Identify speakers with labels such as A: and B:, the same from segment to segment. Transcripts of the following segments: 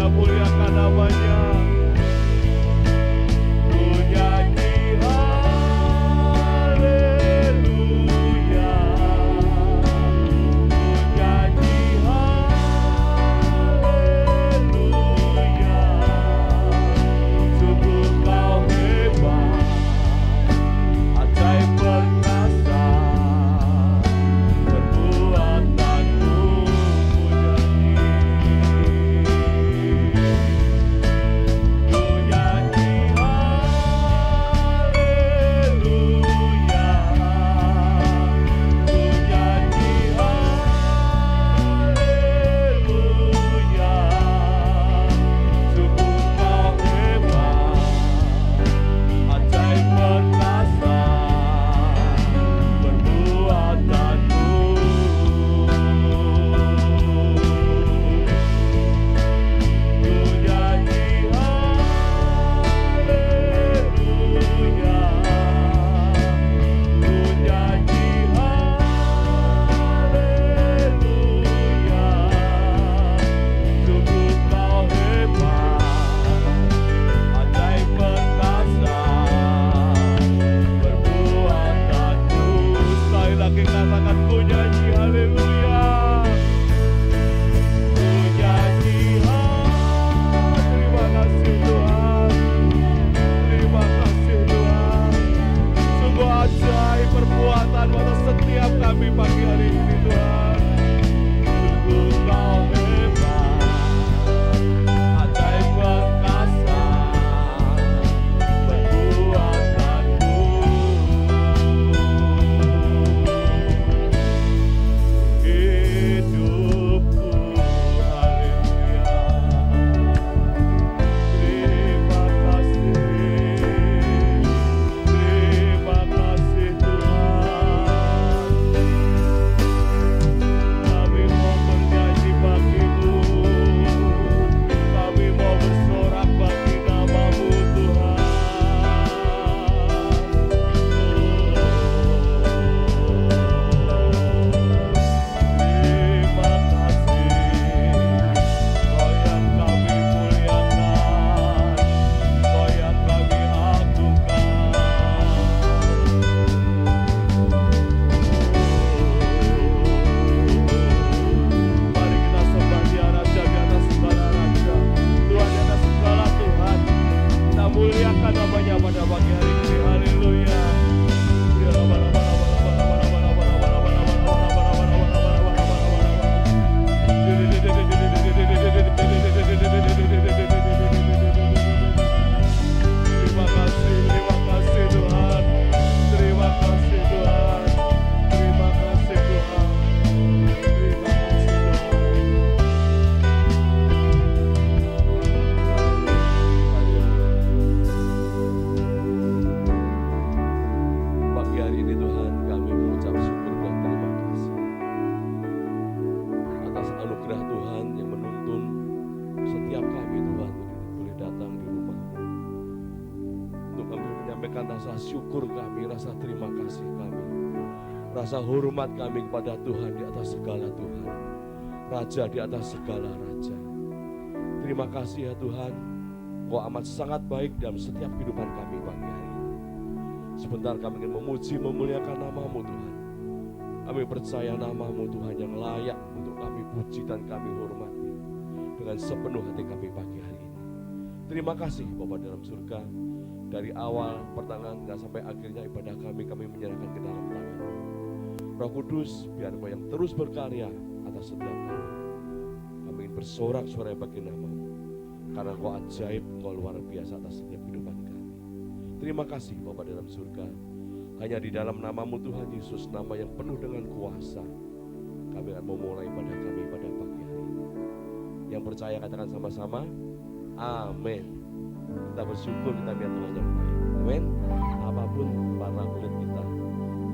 A: muliakan namanya. Rasa syukur kami, rasa terima kasih kami, rasa hormat kami kepada Tuhan di atas segala Tuhan, Raja di atas segala Raja. Terima kasih ya Tuhan, Kau amat sangat baik dalam setiap kehidupan kami pagi hari ini. Sebentar kami ingin memuji, memuliakan nama-Mu Tuhan. Kami percaya nama-Mu Tuhan yang layak untuk kami puji dan kami hormati dengan sepenuh hati kami pagi hari ini. Terima kasih Bapa dalam surga. Dari awal pertengahan hingga sampai akhirnya ibadah kami menyerahkan ke dalam tangan. Roh Kudus, biar Kau yang terus berkarya atas setiap kami. Kami ingin bersorak-sorai bagi nama-Mu, karena Kau ajaib, Kau luar biasa atas setiap kehidupan kami. Terima kasih Bapa dalam surga. Hanya di dalam nama-Mu Tuhan Yesus, nama yang penuh dengan kuasa, kami akan memulai ibadah kami pada pagi hari ini. Yang percaya katakan sama-sama, amin. Kita bersyukur, kita lihat Tuhan yang baik. Amin. Apapun warna kulit kita,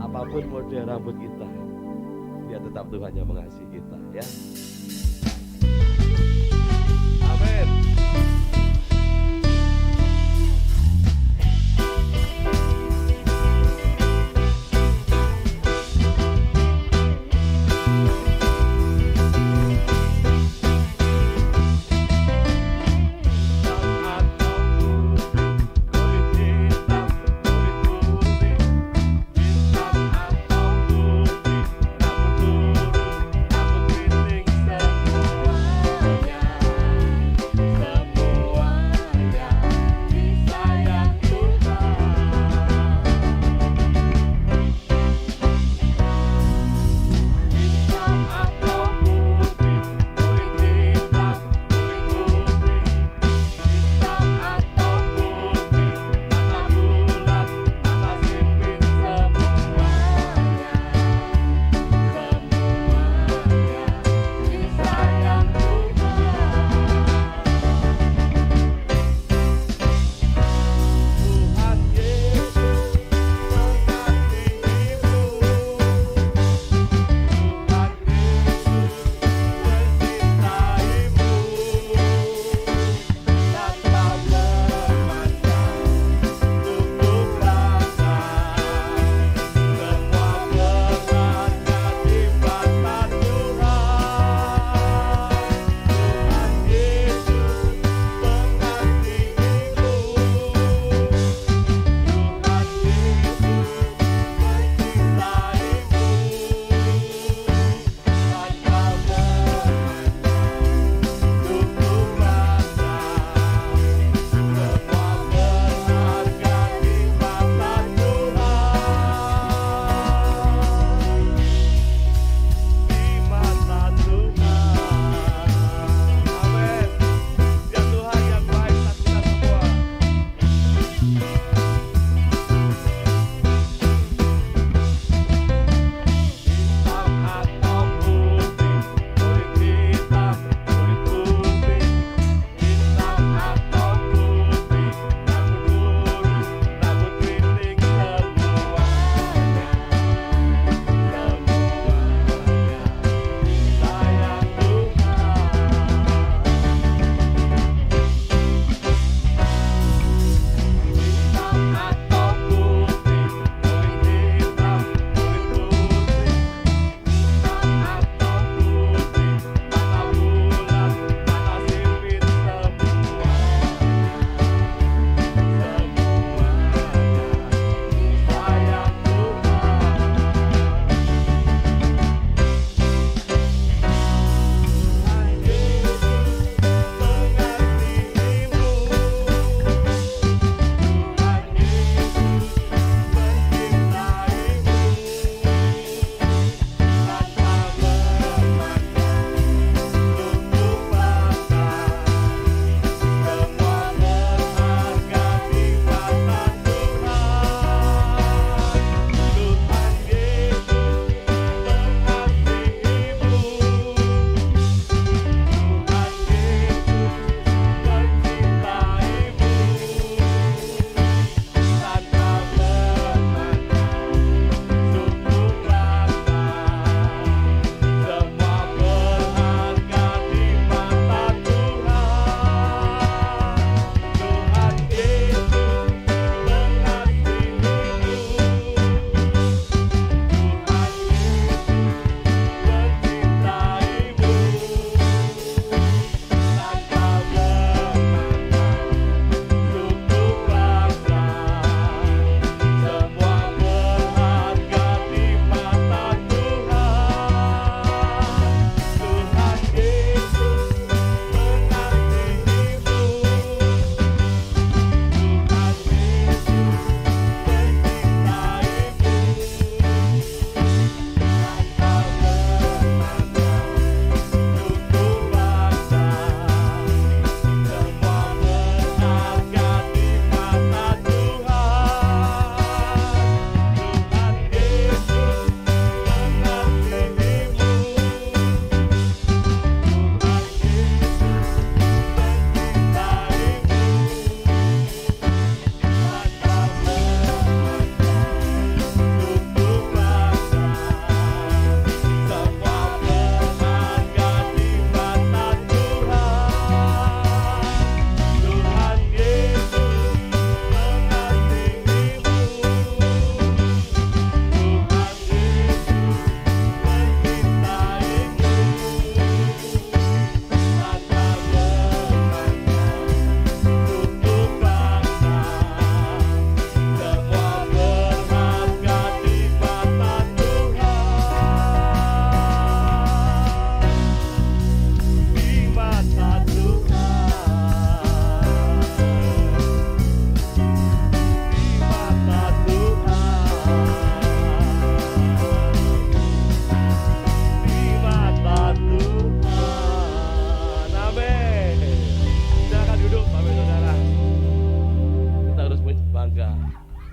A: apapun model rambut kita, dia tetap Tuhan yang mengasihi kita, ya. Amin.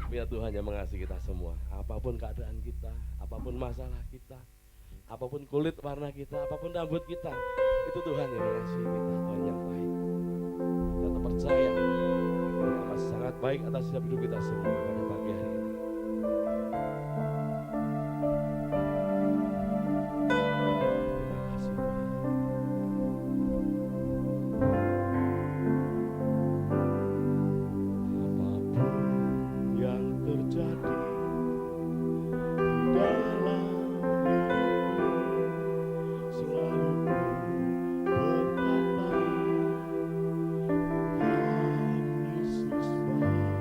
A: Ya Tuhan yang mengasihi kita semua. Apapun keadaan kita, apapun masalah kita, apapun kulit warna kita, apapun rambut kita, itu Tuhan yang mengasihi kita, Tuhan yang baik. Kita tetap percaya, Dia masih sangat baik atas hidup kita semua pada pagi hari ini. Terima kasih Tuhan. Apapun yang terjadi dalam hidupku, selalu berkata, Tuhan Yesus baik.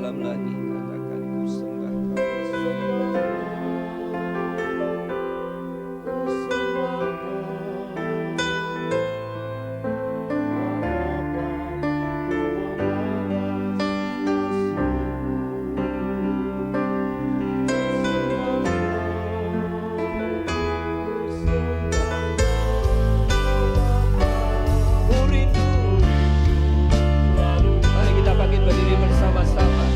B: dalam lagi. Katakan ku sembah Kau. Ku rindu. Mari kita bangkit berdiri bersama-sama.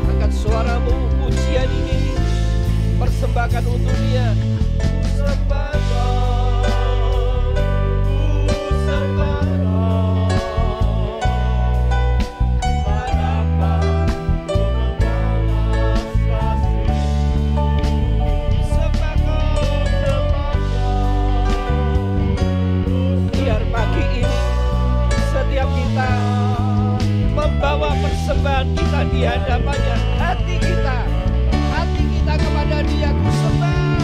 B: Angkat suaramu, pujian ini persembahkan untuk Dia. Ku sembah Kau, ku sembah Kau. Hadapan ku membalas kasih-Mu. Sembah Kau, sembah Kau. Biar pagi ini setiap kita membawa persembahan kita di hadapannya. Hati kita kepada Dia. Ku sembah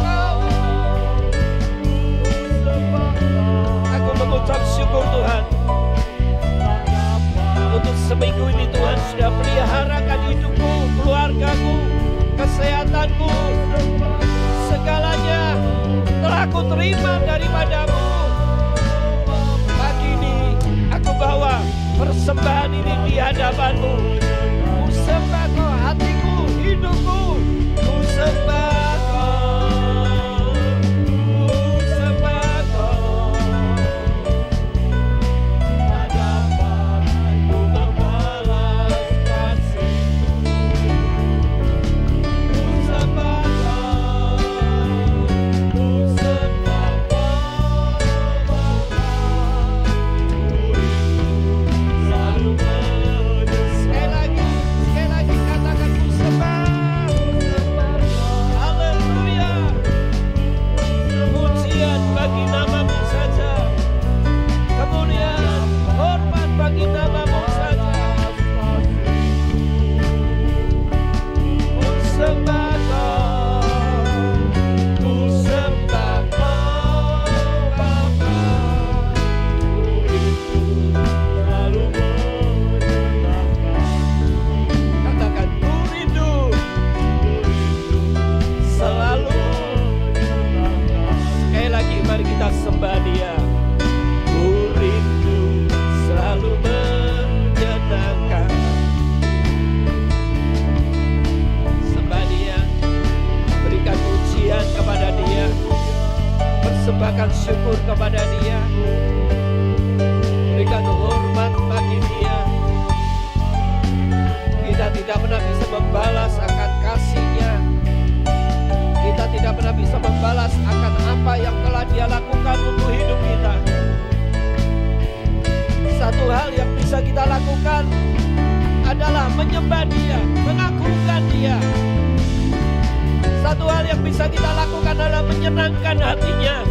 B: Kau. Aku mengucap syukur Tuhan untuk seminggu ini. Tuhan sudah peliharakan hidupku, keluargaku, kesehatanku, segalanya telah aku terima daripada-Mu. Pagi ini aku bawa persembahan ini di hadapan-Mu. Ku sembah Kau, hatiku, hidupku. Ku sembah Kau, ku sembah Kau. Hadapan ku membalas kasih-Mu. Ku sembah Kau, ku sembah Kau, Bapa. Ku rindu selalu menyembah. Sekali lagi katakan ku sembah. Haleluya. Pujian bagi nama-Mu saja. Kemuliaan, hormat bagi nama-Mu saja. Ku sembah Kau, ku sembah Kau, Bapa. Ku rindu selalu menyembah. Katakan ku rindu selalu. Sekali lagi mari kita sembah Dia. Ku rindu selalu menyenangkan. Sembah Dia, berikan pujian kepada Dia, persembahkan syukur kepada Dia, berikan hormat bagi Dia. Kita tidak pernah bisa membalas akan kasih-Nya. Kita tidak pernah bisa membalas akan apa yang telah Dia lakukan untuk hidup kita. Satu hal yang bisa kita lakukan adalah menyembah Dia, mengagungkan Dia. Satu hal yang bisa kita lakukan adalah menyenangkan hatinya.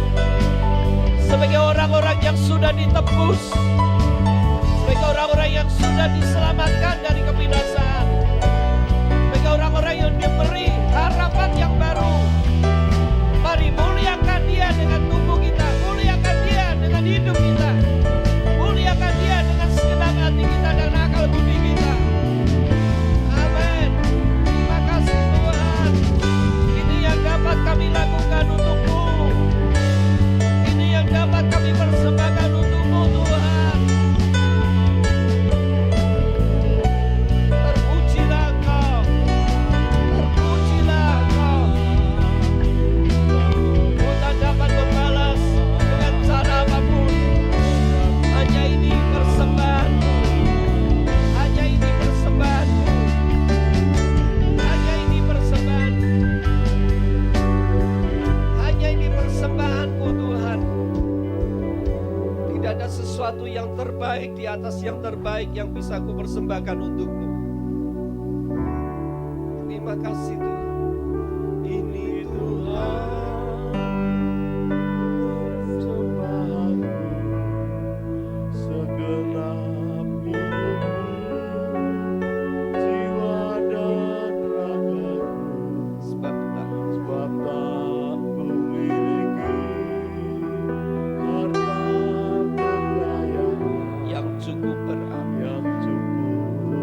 B: Sebagai orang-orang yang sudah ditebus, sebagai orang-orang yang sudah diselamatkan dari kebinasaan, sebagai orang-orang yang diberi harapan yang baru. Mari muliakan Dia dengan tubuh kita, muliakan Dia dengan hidup kita, muliakan Dia dengan segenap hati kita dan akal budi kita. Amin. Terima kasih Tuhan. Ini yang dapat kami lakukan untuk-Mu. Ini yang dapat kami persembahkan untuk-Mu Tuhan. Terpujilah Engkau, terpujilah Engkau. Ku tak dapat membalas dengan cara apapun. Hanya ini persembahan-Mu, hanya ini persembahan-Mu, hanya ini persembahan-Mu, hanya ini persembahan-Mu Tuhan. Tidak ada sesuatu yang terbaik di atas yang terbaik yang bisa ku persembahkan untuk-Mu. Terima kasih Tuhan. Ini Tuhan,
C: sembahanku segenap hidupku, jiwa dan ragaku,
B: sebab tak
C: sebab tak kumiliki harta kekayaan
B: yang cukup berarti.
C: yang cukup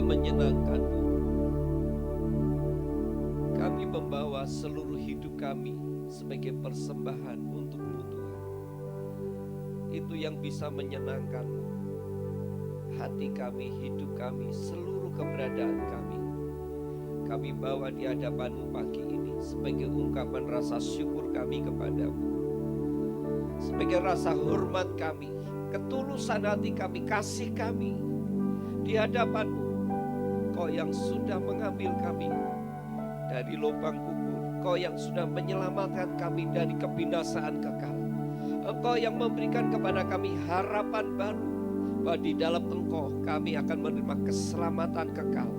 B: adalah menyenangkan-Mu. Kami membawa seluruh hidup kami sebagai persembahan untuk-Mu Tuhan. Itu yang bisa menyenangkan-Mu. Hati kami, hidup kami, seluruh keberadaan kami, kami bawa di hadapan-Mu pagi ini sebagai ungkapan rasa syukur kami kepada-Mu, sebagai rasa hormat kami, ketulusan hati kami, kasih kami di hadapan-Mu. Kau yang sudah mengambil kami dari lubang kubur, Kau yang sudah menyelamatkan kami dari kebinasaan kekal. Engkau yang memberikan kepada kami harapan baru, bahwa di dalam Engkau kami akan menerima keselamatan kekal.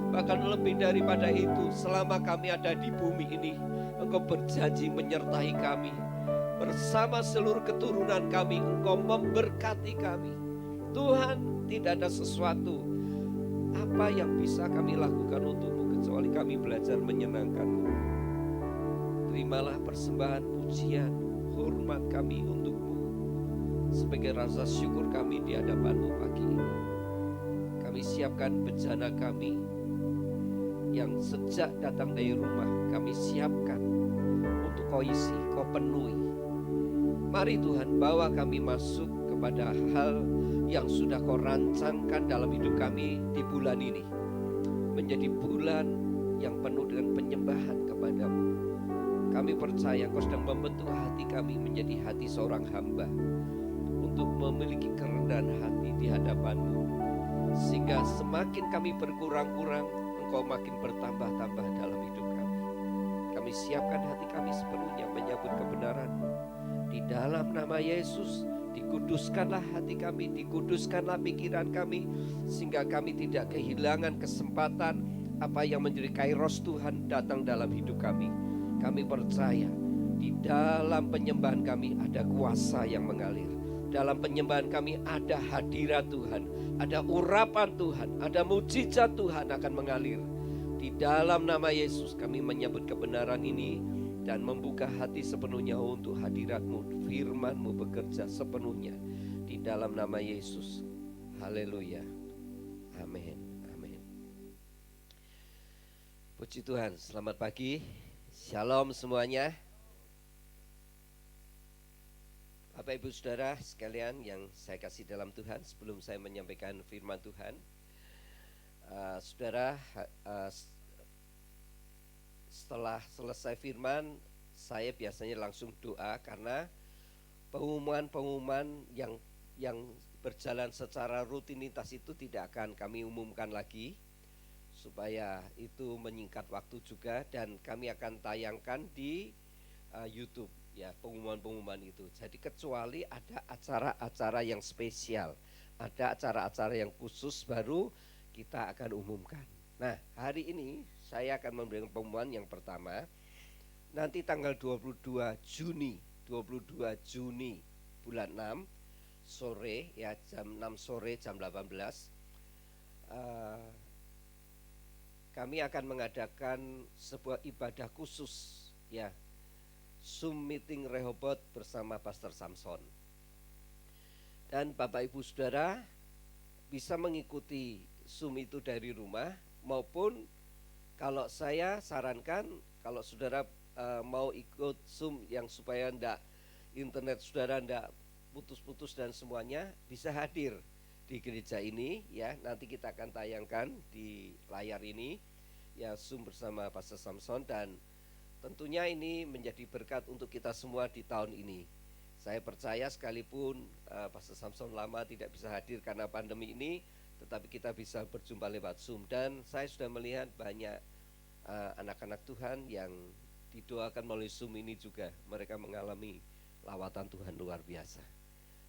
B: Bahkan lebih daripada itu, selama kami ada di bumi ini, Engkau berjanji menyertai kami. Bersama seluruh keturunan kami, Engkau memberkati kami. Tuhan, tidak ada sesuatu apa yang bisa kami lakukan untuk-Mu kecuali kami belajar menyenangkan-Mu. Terimalah persembahan pujian, hormat kami untuk-Mu sebagai rasa syukur kami di hadapan-Mu pagi ini. Kami siapkan bejana kami yang sejak datang dari rumah kami siapkan untuk Kau isi, Kau penuhi. Mari Tuhan, bawa kami masuk kepada hal yang sudah Kau rancangkan dalam hidup kami di bulan ini, menjadi bulan yang penuh dengan penyembahan kepada-Mu. Kami percaya Kau sedang membentuk hati kami menjadi hati seorang hamba, untuk memiliki kerendahan hati di hadapan-Mu, sehingga semakin kami berkurang-kurang, Engkau makin bertambah-tambah dalam hidup kami. Kami siapkan hati kami sepenuhnya menyambut kebenaran-Mu. Di dalam nama Yesus, dikuduskanlah hati kami, dikuduskanlah pikiran kami, sehingga kami tidak kehilangan kesempatan apa yang menjadi kairos Tuhan datang dalam hidup kami. Kami percaya di dalam penyembahan kami ada kuasa yang mengalir. Dalam penyembahan kami ada hadirat Tuhan, ada urapan Tuhan, ada mujizat Tuhan akan mengalir. Di dalam nama Yesus kami menyambut kebenaran ini dan membuka hati sepenuhnya untuk hadirat-Mu, firman-Mu bekerja sepenuhnya di dalam nama Yesus. Haleluya. Amin. Amin. Puji Tuhan, selamat pagi. Shalom semuanya. Bapak Ibu Saudara sekalian yang saya kasih dalam Tuhan, sebelum saya menyampaikan firman Tuhan, Saudara, setelah selesai firman, saya biasanya langsung doa, karena pengumuman-pengumuman yang berjalan secara rutinitas itu tidak akan kami umumkan lagi, supaya itu menyingkat waktu juga, dan kami akan tayangkan di YouTube. Ya, pengumuman-pengumuman itu. Jadi kecuali ada acara-acara yang spesial, ada acara-acara yang khusus, baru kita akan umumkan. Nah, hari ini saya akan memberikan pengumuman yang pertama. Nanti tanggal 22 Juni bulan 6 sore, ya, jam 6 sore, jam 18, kami akan mengadakan sebuah ibadah khusus, ya, Zoom meeting Rehoboth bersama Pastor Samson. Dan Bapak Ibu Saudara bisa mengikuti Zoom itu dari rumah, maupun kalau saya sarankan, kalau saudara mau ikut Zoom yang supaya internet saudara ndak putus-putus dan semuanya, bisa hadir di gereja ini, ya. Nanti kita akan tayangkan di layar ini, ya, Zoom bersama Pastor Samson, dan tentunya ini menjadi berkat untuk kita semua di tahun ini. Saya percaya sekalipun Pastor Samson lama tidak bisa hadir karena pandemi ini, tetapi kita bisa berjumpa lewat Zoom. Dan saya sudah melihat banyak anak-anak Tuhan yang didoakan melalui Zoom ini juga. Mereka mengalami lawatan Tuhan luar biasa.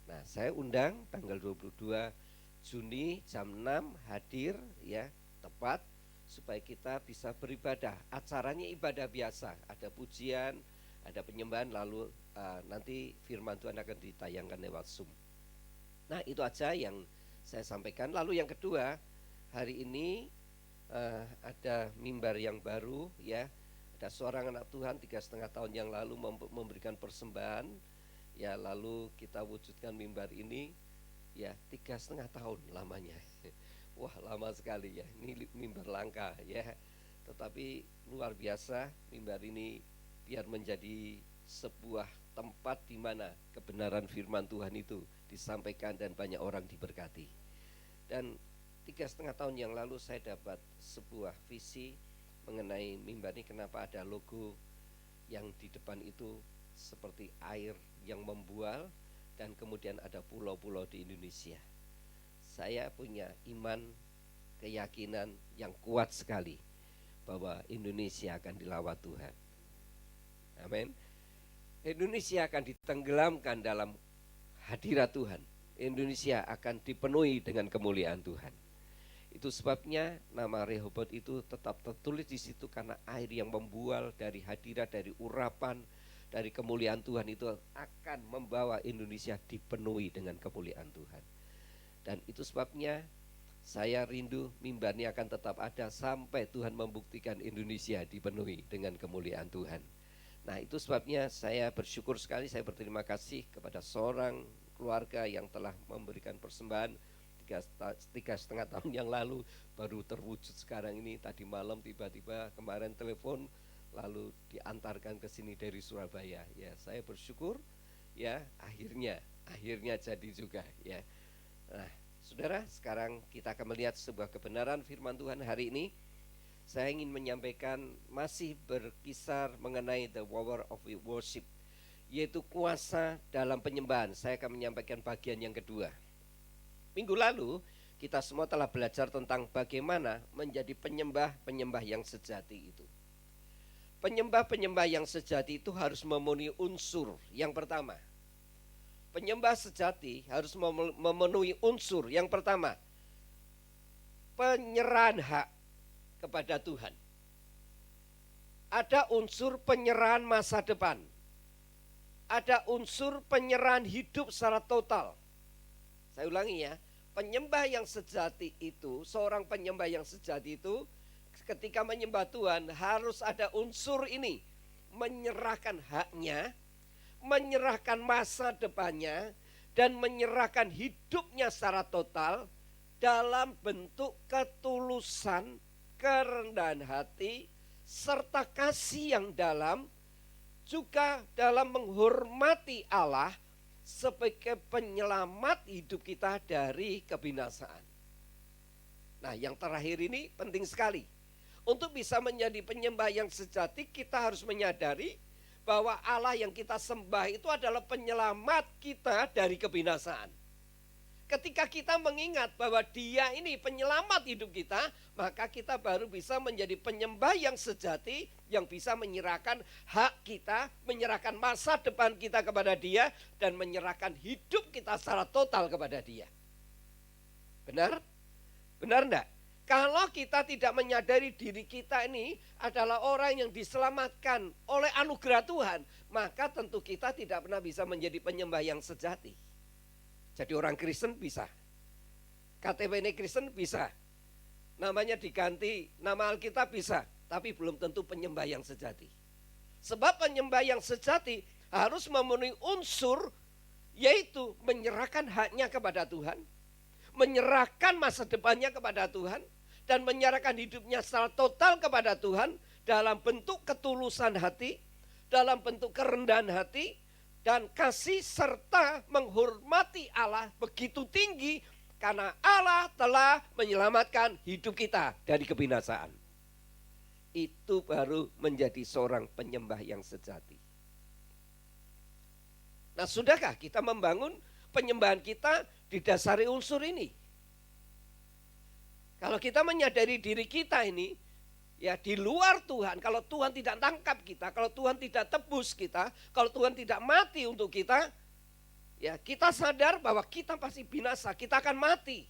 B: Nah, saya undang tanggal 22 Juni jam 6 hadir, ya, tepat, supaya kita bisa beribadah. Acaranya ibadah biasa, ada pujian, ada penyembahan, lalu nanti firman Tuhan akan ditayangkan lewat Zoom. Nah, itu aja yang saya sampaikan. Lalu yang kedua, hari ini ada mimbar yang baru, ya. Ada seorang anak Tuhan 3,5 tahun yang lalu memberikan persembahan, ya, lalu kita wujudkan mimbar ini, ya, 3,5 tahun lamanya. Wah, lama sekali ya. Ini mimbar langka ya. Tetapi luar biasa, mimbar ini biar menjadi sebuah tempat di mana kebenaran firman Tuhan itu disampaikan dan banyak orang diberkati. Dan 3,5 tahun yang lalu saya dapat sebuah visi mengenai mimbar ini. Kenapa ada logo yang di depan itu seperti air yang membual, dan kemudian ada pulau-pulau di Indonesia. Saya punya iman, keyakinan yang kuat sekali bahwa Indonesia akan dilawat Tuhan. Amin. Indonesia akan ditenggelamkan dalam hadirat Tuhan. Indonesia akan dipenuhi dengan kemuliaan Tuhan. Itu sebabnya nama Rehoboth itu tetap tertulis di situ, karena air yang membual dari hadirat, dari urapan, dari kemuliaan Tuhan itu akan membawa Indonesia dipenuhi dengan kemuliaan Tuhan. Dan itu sebabnya saya rindu mimbar ini akan tetap ada sampai Tuhan membuktikan Indonesia dipenuhi dengan kemuliaan Tuhan. Nah, itu sebabnya saya bersyukur sekali, saya berterima kasih kepada seorang keluarga yang telah memberikan persembahan 3,5 tahun yang lalu, baru terwujud sekarang ini. Tadi malam tiba-tiba kemarin telepon, lalu diantarkan ke sini dari Surabaya. Ya, saya bersyukur ya, akhirnya jadi juga ya. Nah, saudara, sekarang kita akan melihat sebuah kebenaran firman Tuhan hari ini. Saya ingin menyampaikan masih berkisar mengenai the power of worship, yaitu kuasa dalam penyembahan. Saya akan menyampaikan bagian yang kedua. Minggu lalu kita semua telah belajar tentang bagaimana menjadi penyembah-penyembah yang sejati itu. Penyembah-penyembah yang sejati itu harus memenuhi unsur. Yang pertama, penyembah sejati harus memenuhi unsur. Yang pertama, penyerahan hak kepada Tuhan. Ada unsur penyerahan masa depan. Ada unsur penyerahan hidup secara total. Saya ulangi ya, penyembah yang sejati itu, seorang penyembah yang sejati itu ketika menyembah Tuhan harus ada unsur ini. Menyerahkan haknya, menyerahkan masa depannya, dan menyerahkan hidupnya secara total dalam bentuk ketulusan, kerendahan hati, serta kasih yang dalam, juga dalam menghormati Allah sebagai penyelamat hidup kita dari kebinasaan. Nah, yang terakhir ini penting sekali. Untuk bisa menjadi penyembah yang sejati, kita harus menyadari bahwa Allah yang kita sembah itu adalah penyelamat kita dari kebinasaan. Ketika kita mengingat bahwa Dia ini penyelamat hidup kita, maka kita baru bisa menjadi penyembah yang sejati, yang bisa menyerahkan hak kita, menyerahkan masa depan kita kepada Dia, dan menyerahkan hidup kita secara total kepada Dia. Benar? Benar enggak? Kalau kita tidak menyadari diri kita ini adalah orang yang diselamatkan oleh anugerah Tuhan, maka tentu kita tidak pernah bisa menjadi penyembah yang sejati. Jadi orang Kristen bisa, KTP ini Kristen bisa, namanya diganti nama Alkitab bisa, tapi belum tentu penyembah yang sejati. Sebab penyembah yang sejati harus memenuhi unsur, yaitu menyerahkan haknya kepada Tuhan, menyerahkan masa depannya kepada Tuhan, dan menyerahkan hidupnya secara total kepada Tuhan dalam bentuk ketulusan hati, dalam bentuk kerendahan hati, dan kasih serta menghormati Allah begitu tinggi karena Allah telah menyelamatkan hidup kita dari kebinasaan. Itu baru menjadi seorang penyembah yang sejati. Nah, sudahkah kita membangun penyembahan kita didasari unsur ini? Kalau kita menyadari diri kita ini, ya di luar Tuhan, kalau Tuhan tidak tangkap kita, kalau Tuhan tidak tebus kita, kalau Tuhan tidak mati untuk kita, ya kita sadar bahwa kita pasti binasa, kita akan mati.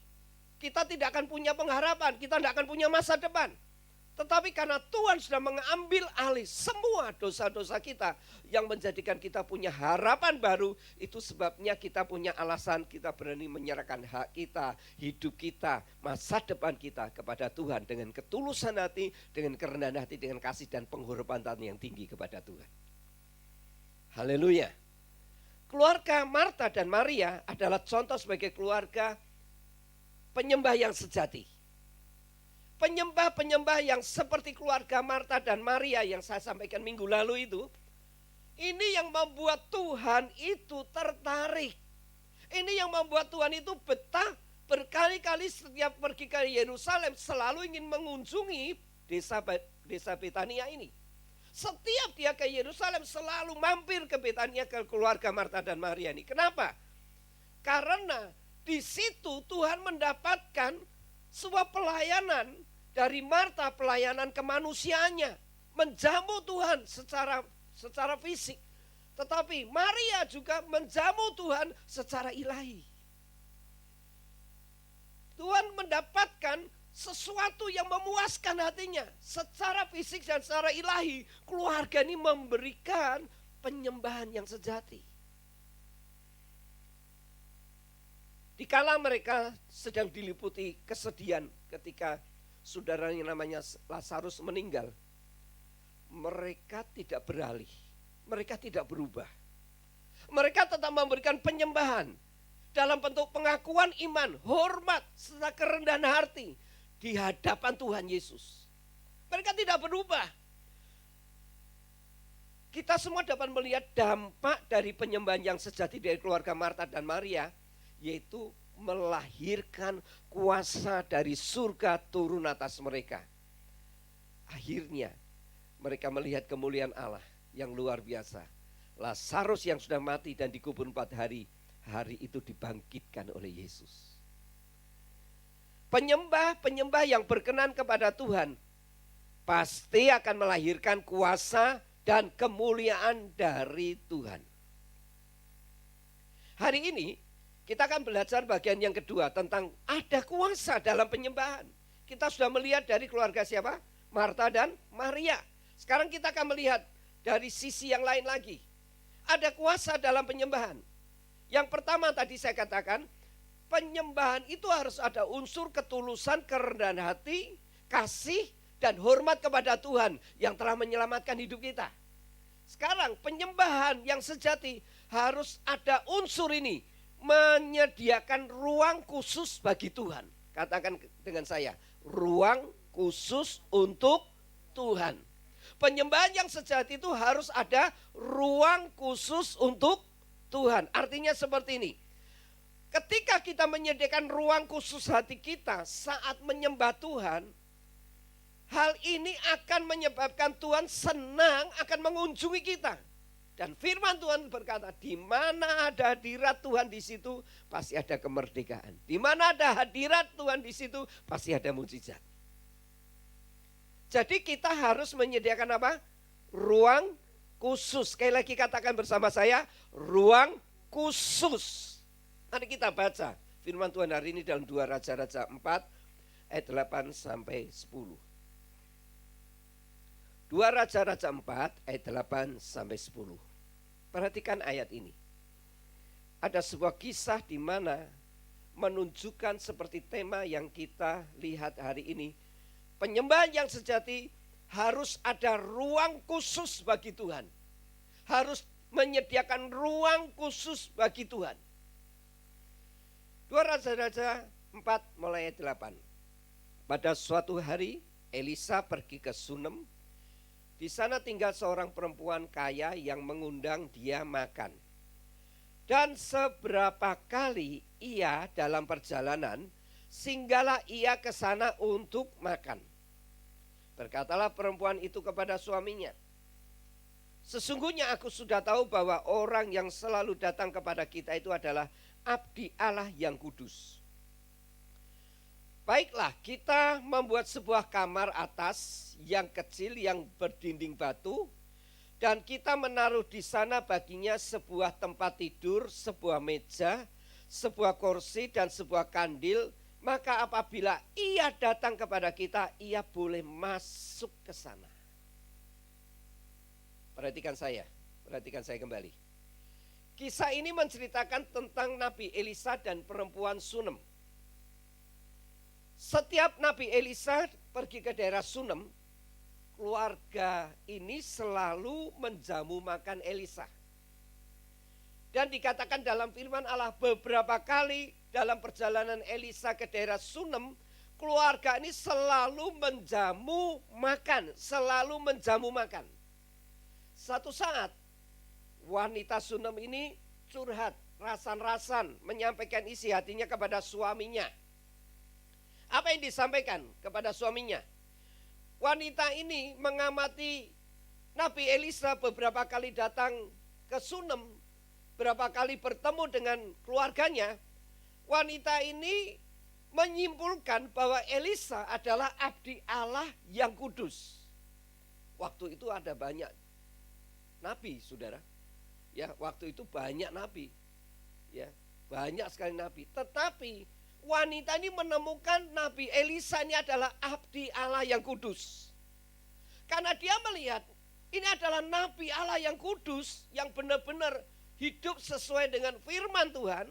B: Kita tidak akan punya pengharapan, kita tidak akan punya masa depan. Tetapi karena Tuhan sudah mengambil alih semua dosa-dosa kita yang menjadikan kita punya harapan baru, itu sebabnya kita punya alasan, kita berani menyerahkan hak kita, hidup kita, masa depan kita kepada Tuhan dengan ketulusan hati, dengan kerendahan hati, dengan kasih dan penghormatan yang tinggi kepada Tuhan. Haleluya. Keluarga Marta dan Maria adalah contoh sebagai keluarga penyembah yang sejati. Penyembah-penyembah yang seperti keluarga Marta dan Maria yang saya sampaikan minggu lalu itu, ini yang membuat Tuhan itu tertarik. Ini yang membuat Tuhan itu betah berkali-kali setiap pergi ke Yerusalem selalu ingin mengunjungi desa Betania ini. Setiap dia ke Yerusalem selalu mampir ke Betania ke keluarga Marta dan Maria ini. Kenapa? Karena di situ Tuhan mendapatkan sebuah pelayanan dari Marta, pelayanan kemanusiaannya, menjamu Tuhan secara fisik. Tetapi Maria juga menjamu Tuhan secara ilahi. Tuhan mendapatkan sesuatu yang memuaskan hatinya secara fisik dan secara ilahi. Keluarga ini memberikan penyembahan yang sejati. Dikala mereka sedang diliputi kesedihan ketika saudaranya namanya Lazarus meninggal, mereka tidak beralih, mereka tidak berubah. Mereka tetap memberikan penyembahan dalam bentuk pengakuan iman, hormat, serta kerendahan hati di hadapan Tuhan Yesus. Mereka tidak berubah. Kita semua dapat melihat dampak dari penyembahan yang sejati dari keluarga Marta dan Maria, yaitu melahirkan kuasa dari surga turun atas mereka. Akhirnya mereka melihat kemuliaan Allah yang luar biasa. Lazarus yang sudah mati dan dikubur 4 hari, hari itu dibangkitkan oleh Yesus. Penyembah-penyembah yang berkenan kepada Tuhan pasti akan melahirkan kuasa dan kemuliaan dari Tuhan. Hari ini kita akan belajar bagian yang kedua tentang ada kuasa dalam penyembahan. Kita sudah melihat dari keluarga siapa? Marta dan Maria. Sekarang kita akan melihat dari sisi yang lain lagi. Ada kuasa dalam penyembahan. Yang pertama tadi saya katakan, penyembahan itu harus ada unsur ketulusan, kerendahan hati, kasih, dan hormat kepada Tuhan yang telah menyelamatkan hidup kita. Sekarang penyembahan yang sejati harus ada unsur ini, menyediakan ruang khusus bagi Tuhan. Katakan dengan saya, ruang khusus untuk Tuhan. Penyembahan yang sejati itu harus ada ruang khusus untuk Tuhan. Artinya seperti ini. Ketika kita menyediakan ruang khusus hati kita saat menyembah Tuhan, hal ini akan menyebabkan Tuhan senang akan mengunjungi kita. Dan firman Tuhan berkata, di mana ada hadirat Tuhan di situ, pasti ada kemerdekaan. Di mana ada hadirat Tuhan di situ, pasti ada mujizat. Jadi kita harus menyediakan apa? Ruang khusus. Sekali lagi katakan bersama saya, ruang khusus. Mari kita baca firman Tuhan hari ini dalam 2 Raja-Raja 4 ayat 8 sampai 10. 2 Raja-Raja 4 ayat 8 sampai 10. Perhatikan ayat ini. Ada sebuah kisah di mana menunjukkan seperti tema yang kita lihat hari ini. Penyembahan yang sejati harus ada ruang khusus bagi Tuhan. Harus menyediakan ruang khusus bagi Tuhan. 2 Raja-Raja 4 mulai ayat 8. Pada suatu hari Elisa pergi ke Sunem. Di sana tinggal seorang perempuan kaya yang mengundang dia makan. Dan seberapa kali ia dalam perjalanan, singgahlah ia ke sana untuk makan. Berkatalah perempuan itu kepada suaminya, sesungguhnya aku sudah tahu bahwa orang yang selalu datang kepada kita itu adalah abdi Allah yang kudus. Baiklah, kita membuat sebuah kamar atas yang kecil yang berdinding batu, dan kita menaruh di sana baginya sebuah tempat tidur, sebuah meja, sebuah kursi dan sebuah kandil. Maka apabila ia datang kepada kita, ia boleh masuk ke sana. Perhatikan saya kembali. Kisah ini menceritakan tentang Nabi Elisa dan perempuan Sunem. Setiap Nabi Elisa pergi ke daerah Sunem, keluarga ini selalu menjamu makan Elisa. Dan dikatakan dalam firman Allah beberapa kali dalam perjalanan Elisa ke daerah Sunem, keluarga ini selalu menjamu makan, selalu menjamu makan. Satu saat wanita Sunem ini curhat, rasan-rasan, menyampaikan isi hatinya kepada suaminya. Apa yang disampaikan kepada suaminya? Wanita ini mengamati Nabi Elisa beberapa kali datang ke Sunem, berapa kali bertemu dengan keluarganya. Wanita ini menyimpulkan bahwa Elisa adalah abdi Allah yang kudus. Waktu itu ada banyak nabi, saudara. Ya, waktu itu banyak nabi. Ya, banyak sekali nabi. Tetapi wanita ini menemukan Nabi Elisa ini adalah abdi Allah yang kudus. Karena dia melihat ini adalah nabi Allah yang kudus, yang benar-benar hidup sesuai dengan firman Tuhan.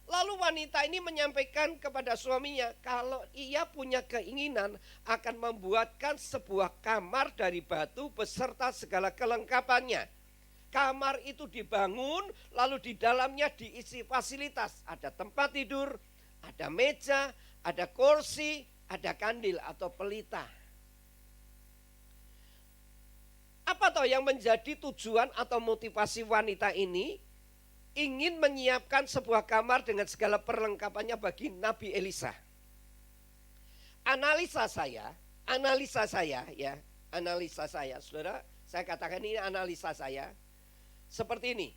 B: Lalu wanita ini menyampaikan kepada suaminya kalau ia punya keinginan akan membuatkan sebuah kamar dari batu beserta segala kelengkapannya. Kamar itu dibangun, lalu di dalamnya diisi fasilitas. Ada tempat tidur, ada meja, ada kursi, ada kandil atau pelita. Apa toh yang menjadi tujuan atau motivasi wanita ini? Ingin menyiapkan sebuah kamar dengan segala perlengkapannya bagi Nabi Elisa. Analisa saya, saudara, saya katakan ini analisa saya. Seperti ini,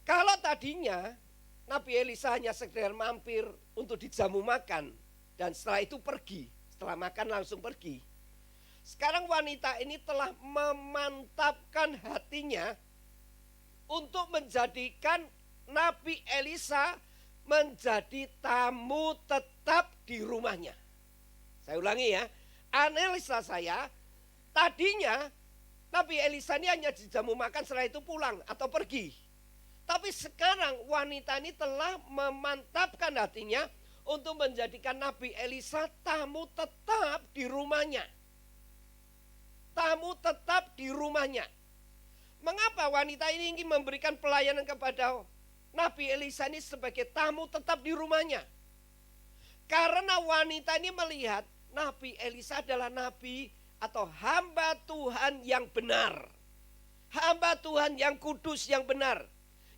B: kalau tadinya Nabi Elisa hanya sekedar mampir untuk dijamu makan dan setelah itu pergi, setelah makan langsung pergi. Sekarang wanita ini telah memantapkan hatinya untuk menjadikan Nabi Elisa menjadi tamu tetap di rumahnya. Saya ulangi ya, analisa saya, tadinya Nabi Elisa ini hanya dijamu makan setelah itu pulang atau pergi. Tapi sekarang wanita ini telah memantapkan hatinya untuk menjadikan Nabi Elisa tamu tetap di rumahnya. Tamu tetap di rumahnya. Mengapa wanita ini ingin memberikan pelayanan kepada Nabi Elisa ini sebagai tamu tetap di rumahnya? Karena wanita ini melihat Nabi Elisa adalah nabi atau hamba Tuhan yang benar. Hamba Tuhan yang kudus, yang benar.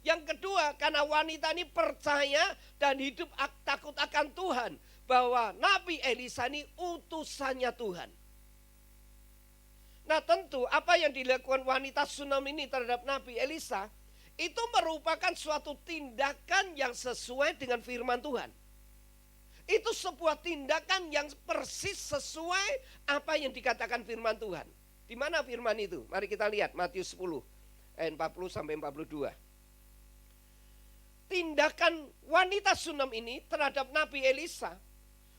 B: Yang kedua, karena wanita ini percaya dan hidup takut akan Tuhan. Bahwa Nabi Elisa ini utusannya Tuhan. Nah tentu apa yang dilakukan wanita Sunem ini terhadap Nabi Elisa, itu merupakan suatu tindakan yang sesuai dengan firman Tuhan. Itu sebuah tindakan yang persis sesuai apa yang dikatakan firman Tuhan. Di mana firman itu? Mari kita lihat Matius 10 ayat 40 sampai 42. Tindakan wanita Sunem ini terhadap Nabi Elisa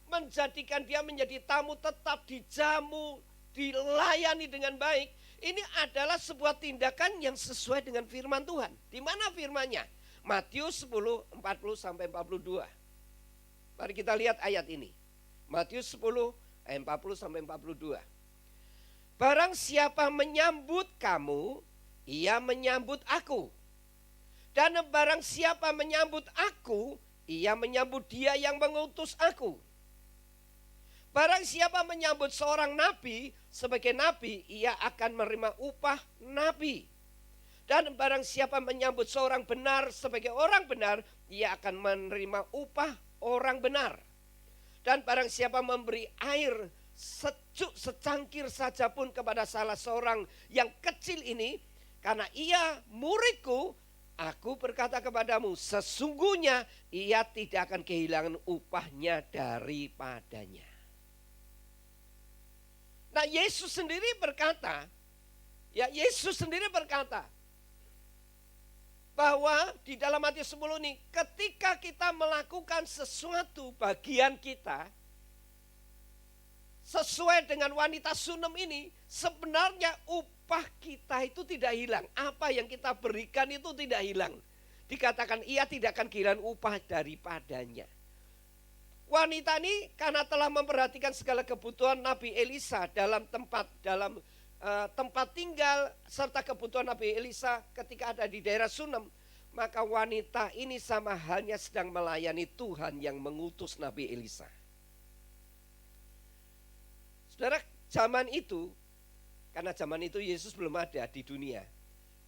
B: menjadikan dia menjadi tamu tetap, dijamu, dilayani dengan baik. Ini adalah sebuah tindakan yang sesuai dengan firman Tuhan. Di mana firmannya? Matius 10 40 sampai 42. Mari kita lihat ayat ini. Matius 10 ayat 40 sampai 42. Barang siapa menyambut kamu, ia menyambut aku. Dan barang siapa menyambut aku, ia menyambut dia yang mengutus aku. Barang siapa menyambut seorang nabi sebagai nabi, ia akan menerima upah nabi. Dan barang siapa menyambut seorang benar sebagai orang benar, ia akan menerima upah orang benar. Dan barang siapa memberi air sejuk secangkir saja pun kepada salah seorang yang kecil ini, karena ia muridku, aku berkata kepadamu, sesungguhnya ia tidak akan kehilangan upahnya daripadanya. Nah Yesus sendiri berkata, bahwa di dalam Matius 10 ini, ketika kita melakukan sesuatu bagian kita sesuai dengan wanita Sunem ini, sebenarnya upah kita itu tidak hilang. Apa yang kita berikan itu tidak hilang. Dikatakan ia tidak akan kehilangan upah daripadanya. Wanita ini karena telah memperhatikan segala kebutuhan Nabi Elisa dalam tempat, dalam tempat tinggal serta kebutuhan Nabi Elisa ketika ada di daerah Sunem, maka wanita ini sama halnya sedang melayani Tuhan yang mengutus Nabi Elisa. Saudara, zaman itu, karena zaman itu Yesus belum ada di dunia,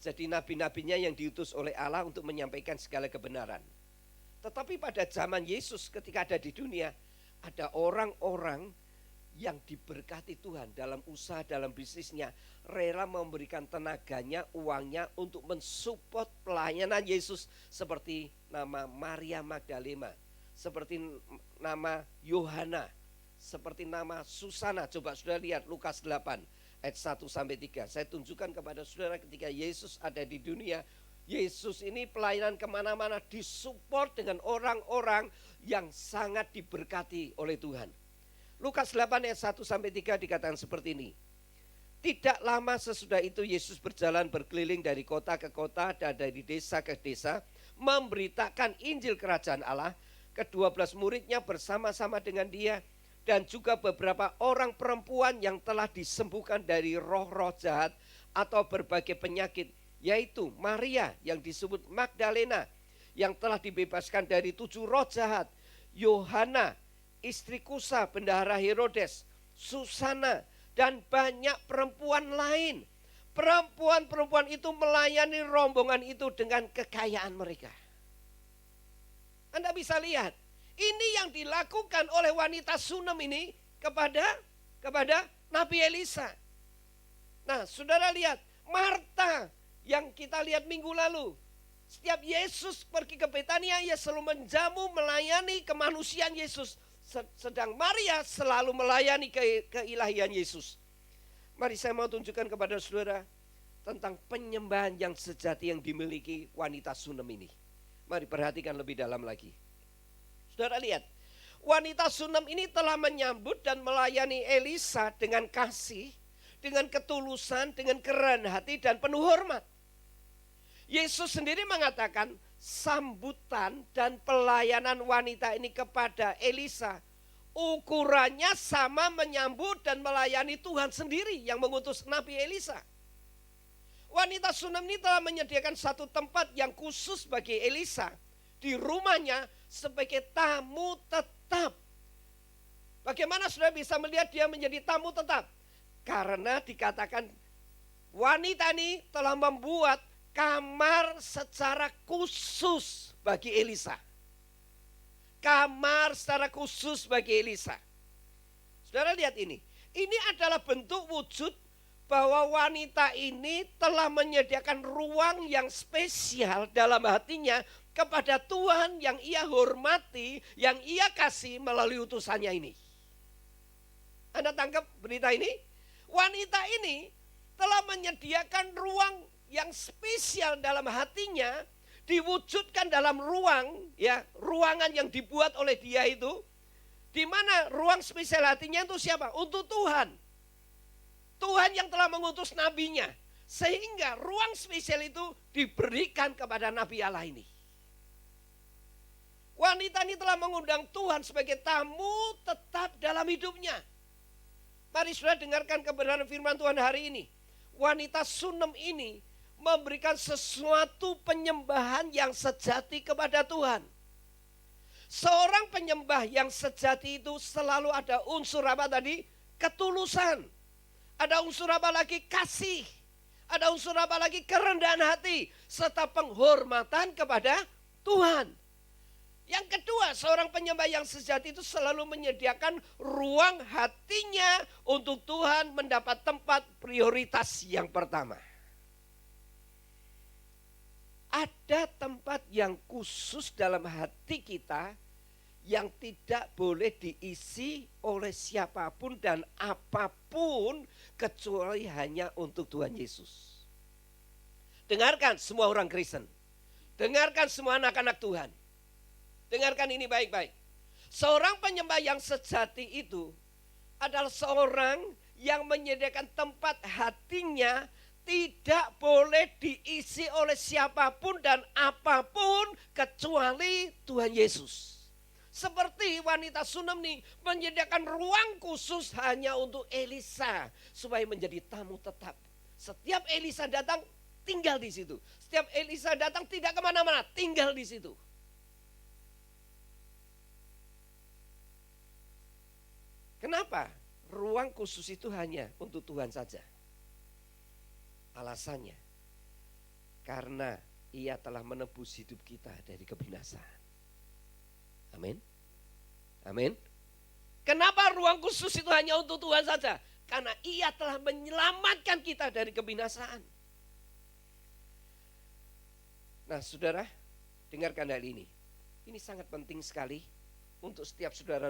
B: jadi nabi-nabinya yang diutus oleh Allah untuk menyampaikan segala kebenaran. Tetapi pada zaman Yesus ketika ada di dunia, ada orang-orang yang diberkati Tuhan dalam usaha, dalam bisnisnya, rela memberikan tenaganya, uangnya untuk mensupport pelayanan Yesus, seperti nama Maria Magdalena, seperti nama Yohana, seperti nama Susana. Coba saudara lihat Lukas 8 ayat 1-3. Saya tunjukkan kepada saudara ketika Yesus ada di dunia, Yesus ini pelayanan kemana-mana disupport dengan orang-orang yang sangat diberkati oleh Tuhan. Lukas 8 ayat 1-3 dikatakan seperti ini. Tidak lama sesudah itu Yesus berjalan berkeliling dari kota ke kota dan dari desa ke desa, memberitakan Injil Kerajaan Allah. Ke-12 muridnya bersama-sama dengan dia, dan juga beberapa orang perempuan yang telah disembuhkan dari roh-roh jahat atau berbagai penyakit, yaitu Maria yang disebut Magdalena yang telah dibebaskan dari 7 roh jahat, Yohana istri Kusa bendahara Herodes, Susana, dan banyak perempuan lain. Perempuan-perempuan itu melayani rombongan itu dengan kekayaan mereka. Anda bisa lihat, ini yang dilakukan oleh wanita Sunem ini kepada Nabi Elisa. Nah, saudara lihat, Marta yang kita lihat minggu lalu, setiap Yesus pergi ke Betania, ia selalu menjamu, melayani kemanusiaan Yesus. Sedang Maria selalu melayani keilahian Yesus. Mari saya mau tunjukkan kepada saudara tentang penyembahan yang sejati yang dimiliki wanita Sunem ini. Mari perhatikan lebih dalam lagi. Saudara lihat, wanita Sunem ini telah menyambut dan melayani Elisa dengan kasih, dengan ketulusan, dengan kerendahan hati dan penuh hormat. Yesus sendiri mengatakan, sambutan dan pelayanan wanita ini kepada Elisa ukurannya sama menyambut dan melayani Tuhan sendiri yang mengutus Nabi Elisa. Wanita Sunem ini telah menyediakan satu tempat yang khusus bagi Elisa di rumahnya sebagai tamu tetap. Bagaimana saudara bisa melihat dia menjadi tamu tetap? Karena dikatakan wanita ini telah membuat kamar secara khusus bagi Elisa. Kamar secara khusus bagi Elisa. Saudara lihat ini. Ini adalah bentuk wujud bahwa wanita ini telah menyediakan ruang yang spesial dalam hatinya kepada Tuhan yang ia hormati, yang ia kasih melalui utusannya ini. Anda tangkap berita ini? Wanita ini telah menyediakan ruang yang spesial dalam hatinya, diwujudkan dalam ruangan yang dibuat oleh dia itu, di mana ruang spesial hatinya itu siapa? Untuk Tuhan. Tuhan yang telah mengutus nabinya, sehingga ruang spesial itu diberikan kepada Nabi Allah ini. Wanita ini telah mengundang Tuhan sebagai tamu tetap dalam hidupnya. Mari saudara dengarkan kebenaran firman Tuhan hari ini. Wanita Sunem ini memberikan sesuatu penyembahan yang sejati kepada Tuhan. Seorang penyembah yang sejati itu selalu ada unsur apa tadi? Ketulusan. Ada unsur apa lagi? Kasih. Ada unsur apa lagi? Kerendahan hati. Serta penghormatan kepada Tuhan. Yang kedua, seorang penyembah yang sejati itu selalu menyediakan ruang hatinya untuk Tuhan mendapat tempat prioritas yang pertama. Ada tempat yang khusus dalam hati kita yang tidak boleh diisi oleh siapapun dan apapun kecuali hanya untuk Tuhan Yesus. Dengarkan semua orang Kristen. Dengarkan semua anak-anak Tuhan. Dengarkan ini baik-baik. Seorang penyembah yang sejati itu adalah seorang yang menyediakan tempat hatinya tidak boleh diisi oleh siapapun dan apapun kecuali Tuhan Yesus. Seperti wanita Sunem nih menyediakan ruang khusus hanya untuk Elisa supaya menjadi tamu tetap. Setiap Elisa datang tinggal di situ. Setiap Elisa datang tidak kemana-mana, tinggal di situ. Kenapa? Ruang khusus itu hanya untuk Tuhan saja. Alasannya, karena Ia telah menebus hidup kita dari kebinasaan. Amin. Amin. Kenapa ruang khusus itu hanya untuk Tuhan saja? Karena Ia telah menyelamatkan kita dari kebinasaan. Nah, saudara, dengarkan hal ini. Ini sangat penting sekali untuk setiap saudara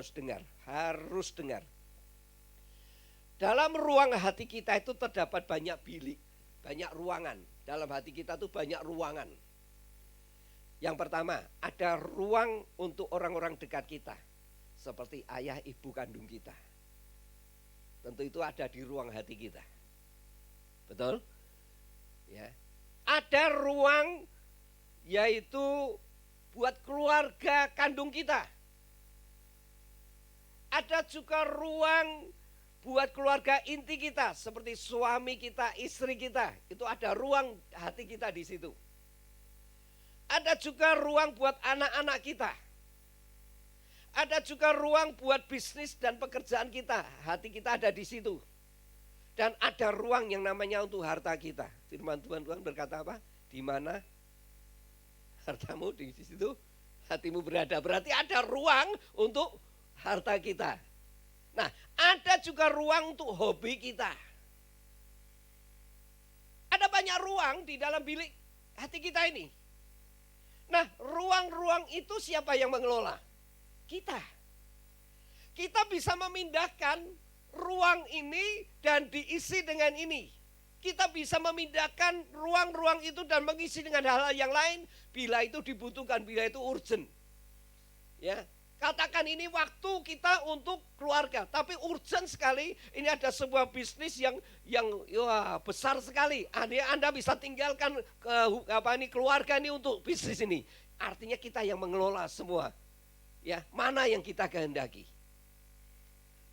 B: harus dengar. Dalam ruang hati kita itu terdapat banyak bilik, banyak ruangan. Dalam hati kita itu banyak ruangan. Yang pertama, ada ruang untuk orang-orang dekat kita. Seperti ayah ibu kandung kita. Tentu itu ada di ruang hati kita. Betul? Ya. Ada ruang yaitu buat keluarga kandung kita. Ada juga ruang buat keluarga inti kita. Seperti suami kita, istri kita. Itu ada ruang hati kita di situ. Ada juga ruang buat anak-anak kita. Ada juga ruang buat bisnis dan pekerjaan kita. Hati kita ada di situ. Dan ada ruang yang namanya untuk harta kita. Firman Tuhan berkata apa? Di mana hartamu, di situ hatimu berada. Berarti ada ruang untuk harta kita. Nah, ada juga ruang untuk hobi kita. Ada banyak ruang di dalam bilik hati kita ini. Nah, ruang-ruang itu siapa yang mengelola? Kita. Kita bisa memindahkan ruang ini dan diisi dengan ini. Kita bisa memindahkan ruang-ruang itu dan mengisi dengan hal-hal yang lain bila itu dibutuhkan, bila itu urgent. Ya, katakan ini waktu kita untuk keluarga, tapi urgent sekali. Ini ada sebuah bisnis yang wah, besar sekali. Anda bisa tinggalkan keluarga ini untuk bisnis ini. Artinya kita yang mengelola semua. Ya, mana yang kita kehendaki.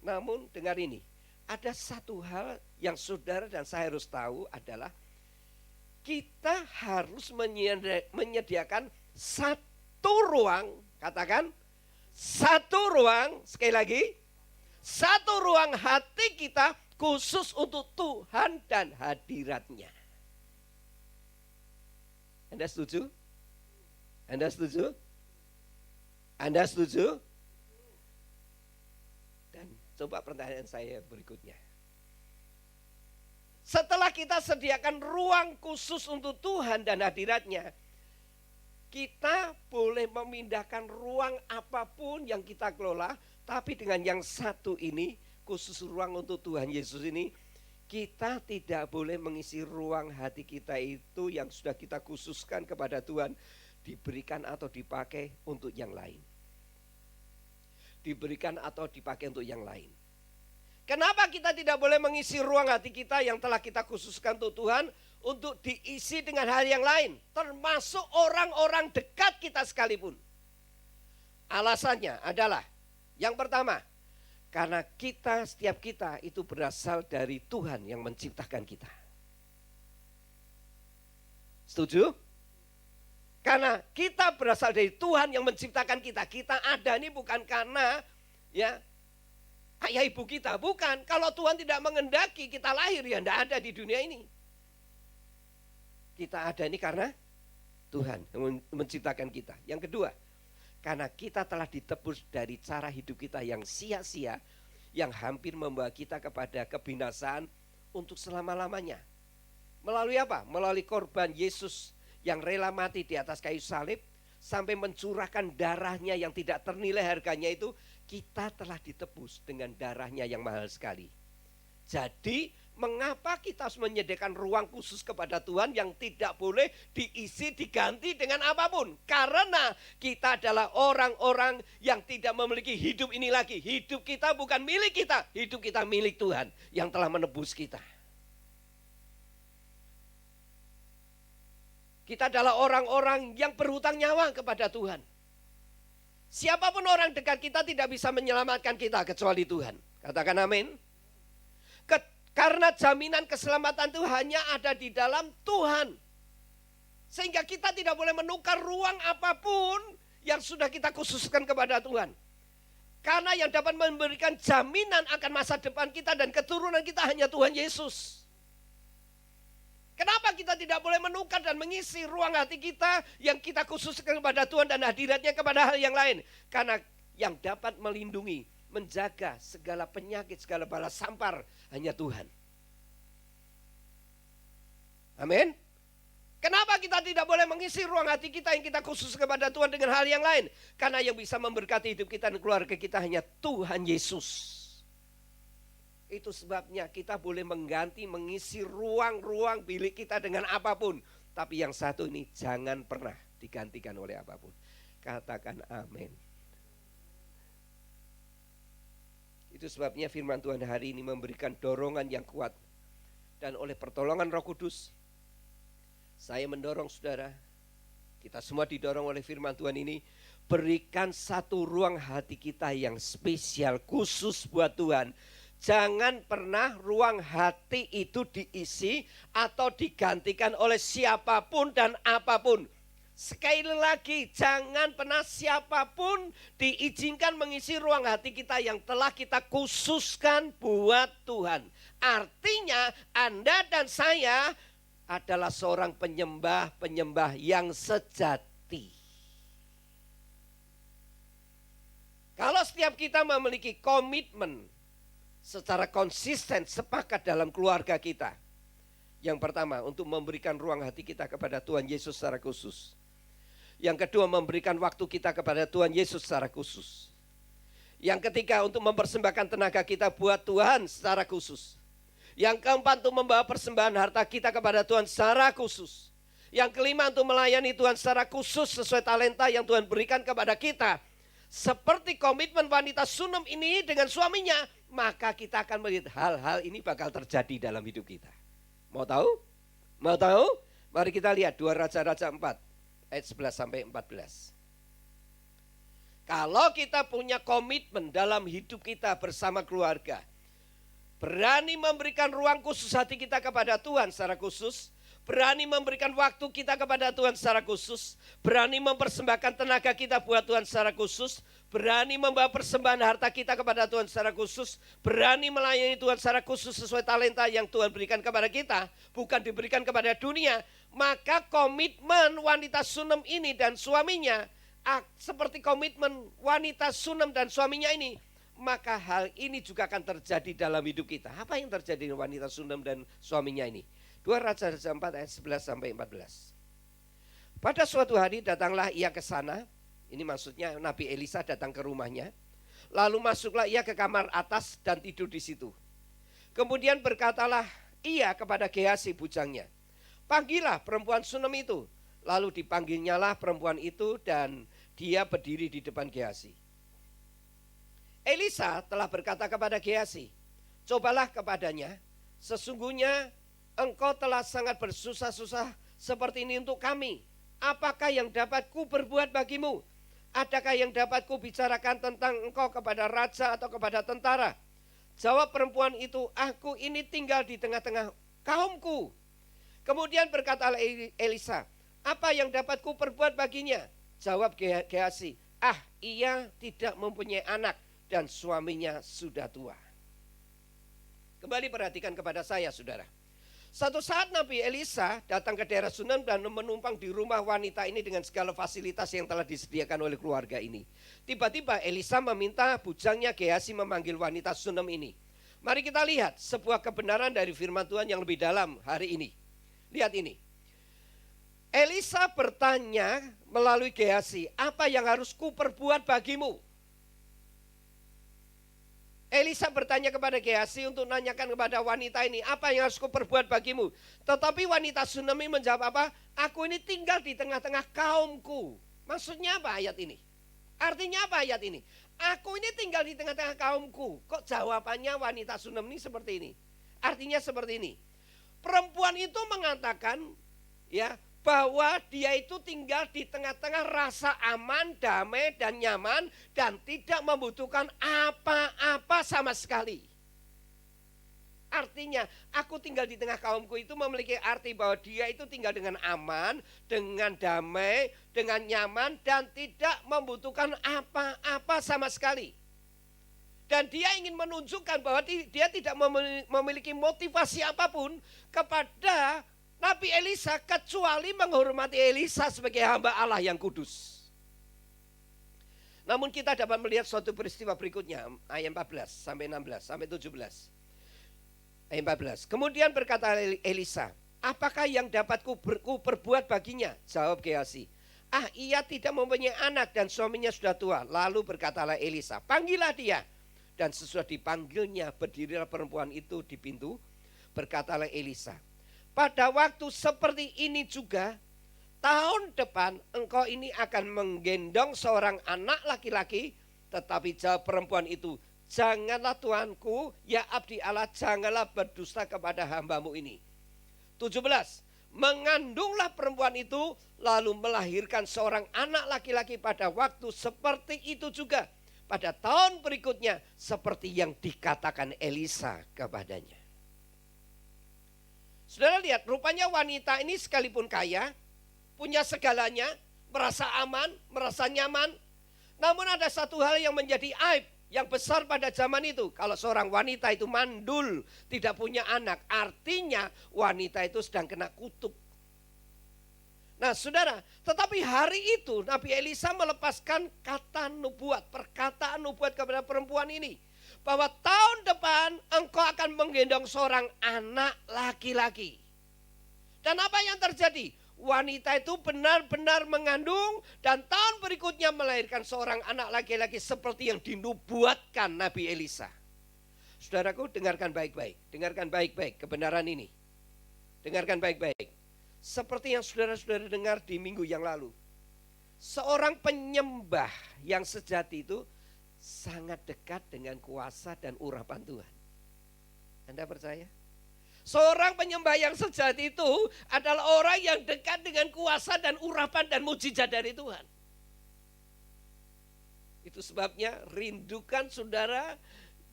B: Namun dengar ini, ada satu hal yang saudara dan saya harus tahu adalah kita harus menyediakan satu ruang, katakan satu ruang, sekali lagi, satu ruang hati kita khusus untuk Tuhan dan hadiratnya. Anda setuju? Anda setuju? Anda setuju? Dan coba pertanyaan saya berikutnya. Setelah kita sediakan ruang khusus untuk Tuhan dan hadiratnya, kita boleh memindahkan ruang apapun yang kita kelola, tapi dengan yang satu ini, khusus ruang untuk Tuhan Yesus ini, kita tidak boleh mengisi ruang hati kita itu yang sudah kita khususkan kepada Tuhan, diberikan atau dipakai untuk yang lain. Diberikan atau dipakai untuk yang lain. Kenapa kita tidak boleh mengisi ruang hati kita yang telah kita khususkan untuk Tuhan untuk diisi dengan hal yang lain, termasuk orang-orang dekat kita sekalipun? Alasannya adalah yang pertama, karena setiap kita itu berasal dari Tuhan yang menciptakan kita. Setuju? Karena kita berasal dari Tuhan yang menciptakan kita. Kita ada ini bukan karena ya ayah ibu kita, bukan. Kalau Tuhan tidak mengendaki kita lahir, ya tidak ada di dunia ini. Kita ada ini karena Tuhan yang menciptakan kita. Yang kedua, karena kita telah ditebus dari cara hidup kita yang sia-sia, yang hampir membawa kita kepada kebinasaan untuk selama-lamanya. Melalui apa? Melalui korban Yesus yang rela mati di atas kayu salib, sampai mencurahkan darahnya yang tidak ternilai harganya itu, kita telah ditebus dengan darahnya yang mahal sekali. Jadi mengapa kita harus menyediakan ruang khusus kepada Tuhan yang tidak boleh diisi, diganti dengan apapun? Karena kita adalah orang-orang yang tidak memiliki hidup ini lagi. Hidup kita bukan milik kita, hidup kita milik Tuhan yang telah menebus kita. Kita adalah orang-orang yang berhutang nyawa kepada Tuhan. Siapapun orang dekat kita tidak bisa menyelamatkan kita kecuali Tuhan. Katakan amin. Karena jaminan keselamatan itu hanya ada di dalam Tuhan. Sehingga kita tidak boleh menukar ruang apapun yang sudah kita khususkan kepada Tuhan. Karena yang dapat memberikan jaminan akan masa depan kita dan keturunan kita hanya Tuhan Yesus. Kenapa kita tidak boleh menukar dan mengisi ruang hati kita yang kita khususkan kepada Tuhan dan hadiratnya kepada hal yang lain? Karena yang dapat melindungi, menjaga segala penyakit, segala bala sampar hanya Tuhan. Amin. Kenapa kita tidak boleh mengisi ruang hati kita yang kita khusus kepada Tuhan dengan hal yang lain? Karena yang bisa memberkati hidup kita dan keluarga kita hanya Tuhan Yesus. Itu sebabnya kita boleh mengisi ruang-ruang bilik kita dengan apapun. Tapi yang satu ini jangan pernah digantikan oleh apapun. Katakan amin. Itu sebabnya firman Tuhan hari ini memberikan dorongan yang kuat. Dan oleh pertolongan Roh Kudus, saya mendorong saudara, kita semua didorong oleh firman Tuhan ini, berikan satu ruang hati kita yang spesial, khusus buat Tuhan. Jangan pernah ruang hati itu diisi atau digantikan oleh siapapun dan apapun. Sekali lagi, jangan pernah siapapun diizinkan mengisi ruang hati kita yang telah kita khususkan buat Tuhan. Artinya Anda dan saya adalah seorang penyembah-penyembah yang sejati. Kalau setiap kita memiliki komitmen secara konsisten sepakat dalam keluarga kita. Yang pertama, untuk memberikan ruang hati kita kepada Tuhan Yesus secara khusus. Yang kedua, memberikan waktu kita kepada Tuhan Yesus secara khusus. Yang ketiga, untuk mempersembahkan tenaga kita buat Tuhan secara khusus. Yang keempat, untuk membawa persembahan harta kita kepada Tuhan secara khusus. Yang kelima, untuk melayani Tuhan secara khusus sesuai talenta yang Tuhan berikan kepada kita. Seperti komitmen wanita Sunem ini dengan suaminya, maka kita akan melihat hal-hal ini bakal terjadi dalam hidup kita. Mau tahu? Mau tahu? Mari kita lihat 2 Raja-Raja 4 ayat 11 sampai 14. Kalau kita punya komitmen dalam hidup kita bersama keluarga, berani memberikan ruang khusus hati kita kepada Tuhan secara khusus, berani memberikan waktu kita kepada Tuhan secara khusus, berani mempersembahkan tenaga kita buat Tuhan secara khusus, berani membawa persembahan harta kita kepada Tuhan secara khusus, berani melayani Tuhan secara khusus sesuai talenta yang Tuhan berikan kepada kita, bukan diberikan kepada dunia, maka komitmen wanita Sunem ini dan suaminya, seperti komitmen wanita Sunem dan suaminya ini, maka hal ini juga akan terjadi dalam hidup kita. Apa yang terjadi dengan wanita Sunem dan suaminya ini? 2 Raja-Raja 4 ayat 11 sampai 14. Pada suatu hari datanglah ia ke sana. Ini maksudnya Nabi Elisa datang ke rumahnya. Lalu masuklah ia ke kamar atas dan tidur di situ. Kemudian berkatalah ia kepada Gehazi bujangnya, panggillah perempuan Sunem itu. Lalu dipanggilnyalah perempuan itu dan dia berdiri di depan Gehazi. Elisa telah berkata kepada Gehazi, cobalah kepadanya, sesungguhnya engkau telah sangat bersusah-susah seperti ini untuk kami. Apakah yang dapat ku berbuat bagimu? Adakah yang dapat ku bicarakan tentang engkau kepada raja atau kepada tentara? Jawab perempuan itu, aku ini tinggal di tengah-tengah kaumku. Kemudian berkata Elisa, apa yang dapat ku perbuat baginya? Jawab Gehazi, ia tidak mempunyai anak dan suaminya sudah tua. Kembali perhatikan kepada saya, saudara. Satu saat Nabi Elisa datang ke daerah Sunem dan menumpang di rumah wanita ini dengan segala fasilitas yang telah disediakan oleh keluarga ini. Tiba-tiba Elisa meminta bujangnya Gehazi memanggil wanita Sunem ini. Mari kita lihat sebuah kebenaran dari firman Tuhan yang lebih dalam hari ini. Lihat ini. Elisa bertanya melalui Gehazi, apa yang harus ku perbuat bagimu? Elisa bertanya kepada Gehazi untuk nanyakan kepada wanita ini, apa yang harus kuperbuat bagimu? Tetapi wanita Sunem ini menjawab apa? Aku ini tinggal di tengah-tengah kaumku. Maksudnya apa ayat ini? Artinya apa ayat ini? Aku ini tinggal di tengah-tengah kaumku. Kok jawabannya wanita Sunem ini seperti ini? Artinya seperti ini. Perempuan itu mengatakan, ya, bahwa dia itu tinggal di tengah-tengah rasa aman, damai, dan nyaman, dan tidak membutuhkan apa-apa sama sekali. Artinya, aku tinggal di tengah kaumku itu memiliki arti bahwa dia itu tinggal dengan aman, dengan damai, dengan nyaman, dan tidak membutuhkan apa-apa sama sekali. Dan dia ingin menunjukkan bahwa dia tidak memiliki motivasi apapun kepada Nabi Elisa kecuali menghormati Elisa sebagai hamba Allah yang kudus. Namun kita dapat melihat suatu peristiwa berikutnya, ayat 14 sampai 16 sampai 17. Ayat 14. Kemudian berkata Elisa, apakah yang dapat ku perbuat baginya? Jawab Gehazi, ia tidak mempunyai anak dan suaminya sudah tua. Lalu berkatalah Elisa, panggillah dia. Dan sesudah dipanggilnya, berdirilah perempuan itu di pintu. Berkatalah Elisa, pada waktu seperti ini juga, tahun depan engkau ini akan menggendong seorang anak laki-laki. Tetapi jawab perempuan itu, janganlah Tuanku, ya abdi Allah, janganlah berdusta kepada hambamu ini. 17. Mengandunglah perempuan itu, lalu melahirkan seorang anak laki-laki pada waktu seperti itu juga. Pada tahun berikutnya, seperti yang dikatakan Elisa kepadanya. Saudara lihat, rupanya wanita ini sekalipun kaya, punya segalanya, merasa aman, merasa nyaman. Namun ada satu hal yang menjadi aib yang besar pada zaman itu. Kalau seorang wanita itu mandul, tidak punya anak, artinya wanita itu sedang kena kutuk. Nah saudara, tetapi hari itu Nabi Elisa melepaskan kata nubuat, perkataan nubuat kepada perempuan ini. Bahwa tahun depan engkau akan menggendong seorang anak laki-laki. Dan apa yang terjadi? Wanita itu benar-benar mengandung dan tahun berikutnya melahirkan seorang anak laki-laki seperti yang dinubuatkan Nabi Elisa. Saudaraku, dengarkan baik-baik. Dengarkan baik-baik kebenaran ini. Dengarkan baik-baik. Seperti yang saudara-saudara dengar di minggu yang lalu. Seorang penyembah yang sejati itu sangat dekat dengan kuasa dan urapan Tuhan. Anda percaya? Seorang penyembah yang sejati itu adalah orang yang dekat dengan kuasa dan urapan dan mujizat dari Tuhan. Itu sebabnya rindukan saudara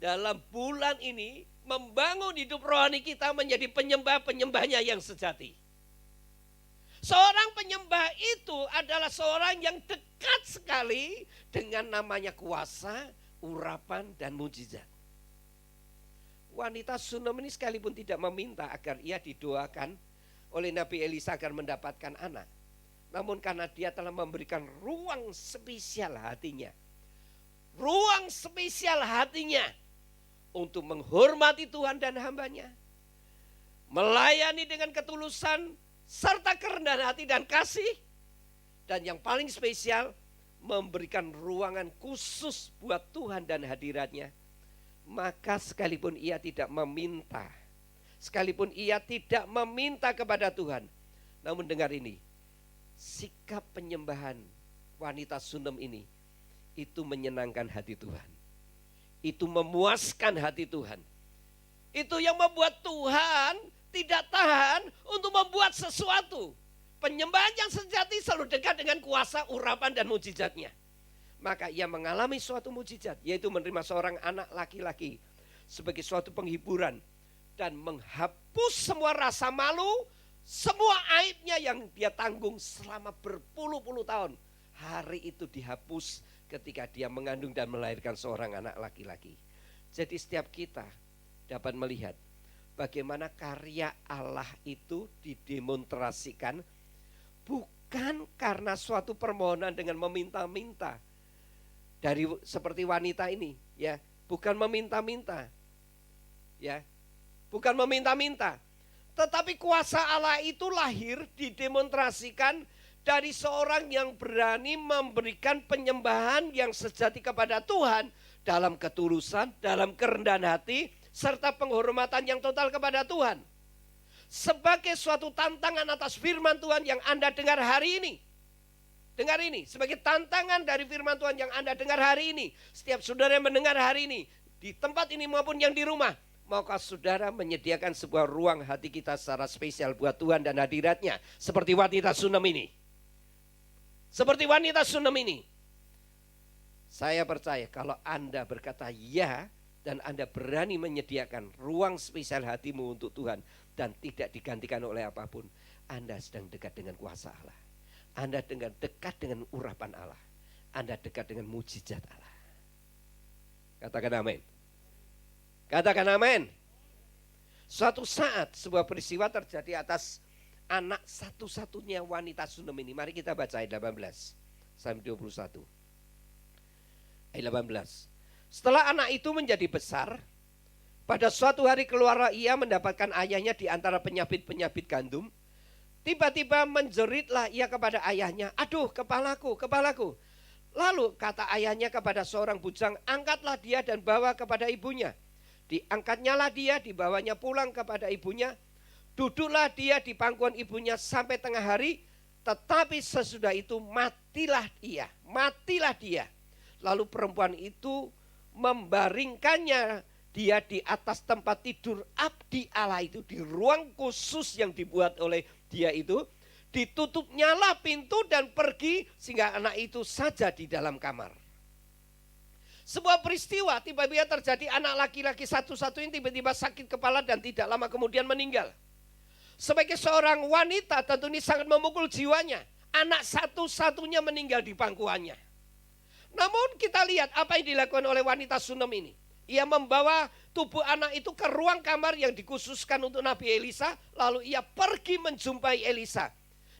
B: dalam bulan ini membangun hidup rohani kita menjadi penyembah-penyembahnya yang sejati. Seorang penyembah itu adalah seorang yang dekat sekali dengan namanya kuasa, urapan, dan mujizat. Wanita Sunem ini sekalipun tidak meminta agar ia didoakan oleh Nabi Elisa agar mendapatkan anak. Namun karena dia telah memberikan ruang spesial hatinya. Ruang spesial hatinya untuk menghormati Tuhan dan hambanya. Melayani dengan ketulusan serta kerendahan hati dan kasih. Dan yang paling spesial, memberikan ruangan khusus buat Tuhan dan hadiratnya. Maka sekalipun ia tidak meminta, sekalipun ia tidak meminta kepada Tuhan. Namun dengar ini, sikap penyembahan wanita Sunem ini, itu menyenangkan hati Tuhan. Itu memuaskan hati Tuhan. Itu yang membuat Tuhan tidak tahan untuk membuat sesuatu. Penyembahan yang sejati selalu dekat dengan kuasa, urapan, dan mujizatnya. Maka ia mengalami suatu mujizat, yaitu menerima seorang anak laki-laki sebagai suatu penghiburan. Dan menghapus semua rasa malu, semua aibnya yang dia tanggung selama berpuluh-puluh tahun. Hari itu dihapus ketika dia mengandung dan melahirkan seorang anak laki-laki. Jadi setiap kita dapat melihat bagaimana karya Allah itu didemonstrasikan bukan karena suatu permohonan dengan meminta-minta. Dari seperti wanita ini, ya, bukan meminta-minta. Ya. Bukan meminta-minta. Tetapi kuasa Allah itu lahir didemonstrasikan dari seorang yang berani memberikan penyembahan yang sejati kepada Tuhan dalam ketulusan, dalam kerendahan hati, serta penghormatan yang total kepada Tuhan. Sebagai suatu tantangan atas firman Tuhan yang Anda dengar hari ini. Dengar ini, sebagai tantangan dari firman Tuhan yang Anda dengar hari ini. Setiap saudara yang mendengar hari ini, di tempat ini maupun yang di rumah, Maukah saudara menyediakan sebuah ruang hati kita secara spesial buat Tuhan dan hadiratnya? Seperti wanita Sunem ini. Seperti wanita Sunem ini. Saya percaya kalau Anda berkata ya dan Anda berani menyediakan ruang spesial hatimu untuk Tuhan dan tidak digantikan oleh apapun, Anda sedang dekat dengan kuasa Allah. Anda dekat dengan urapan Allah. Anda dekat dengan mujizat Allah. Katakan amin. Katakan amin. Suatu saat sebuah peristiwa terjadi atas anak satu-satunya wanita Sunem ini. Mari kita baca ayat 18 sampai 21. Ayat 18. Setelah anak itu menjadi besar, pada suatu hari keluarlah ia mendapatkan ayahnya di antara penyabit-penyabit gandum. Tiba-tiba menjeritlah ia kepada ayahnya, aduh kepalaku, kepalaku. Lalu kata ayahnya kepada seorang bujang, angkatlah dia dan bawa kepada ibunya. Diangkatnyalah dia, dibawanya pulang kepada ibunya. Duduklah dia di pangkuan ibunya sampai tengah hari. Tetapi sesudah itu matilah dia. Lalu perempuan itu membaringkannya dia di atas tempat tidur abdi Allah itu. Di ruang khusus yang dibuat oleh dia itu. Ditutupnyalah pintu dan pergi sehingga anak itu saja di dalam kamar. Sebuah peristiwa tiba-tiba terjadi, anak laki-laki satu-satunya tiba-tiba sakit kepala dan tidak lama kemudian meninggal. Sebagai seorang wanita tentu ini sangat memukul jiwanya. Anak satu-satunya meninggal di pangkuannya. Namun kita lihat apa yang dilakukan oleh wanita Sunem ini. Ia membawa tubuh anak itu ke ruang kamar yang dikhususkan untuk Nabi Elisa. Lalu ia pergi menjumpai Elisa.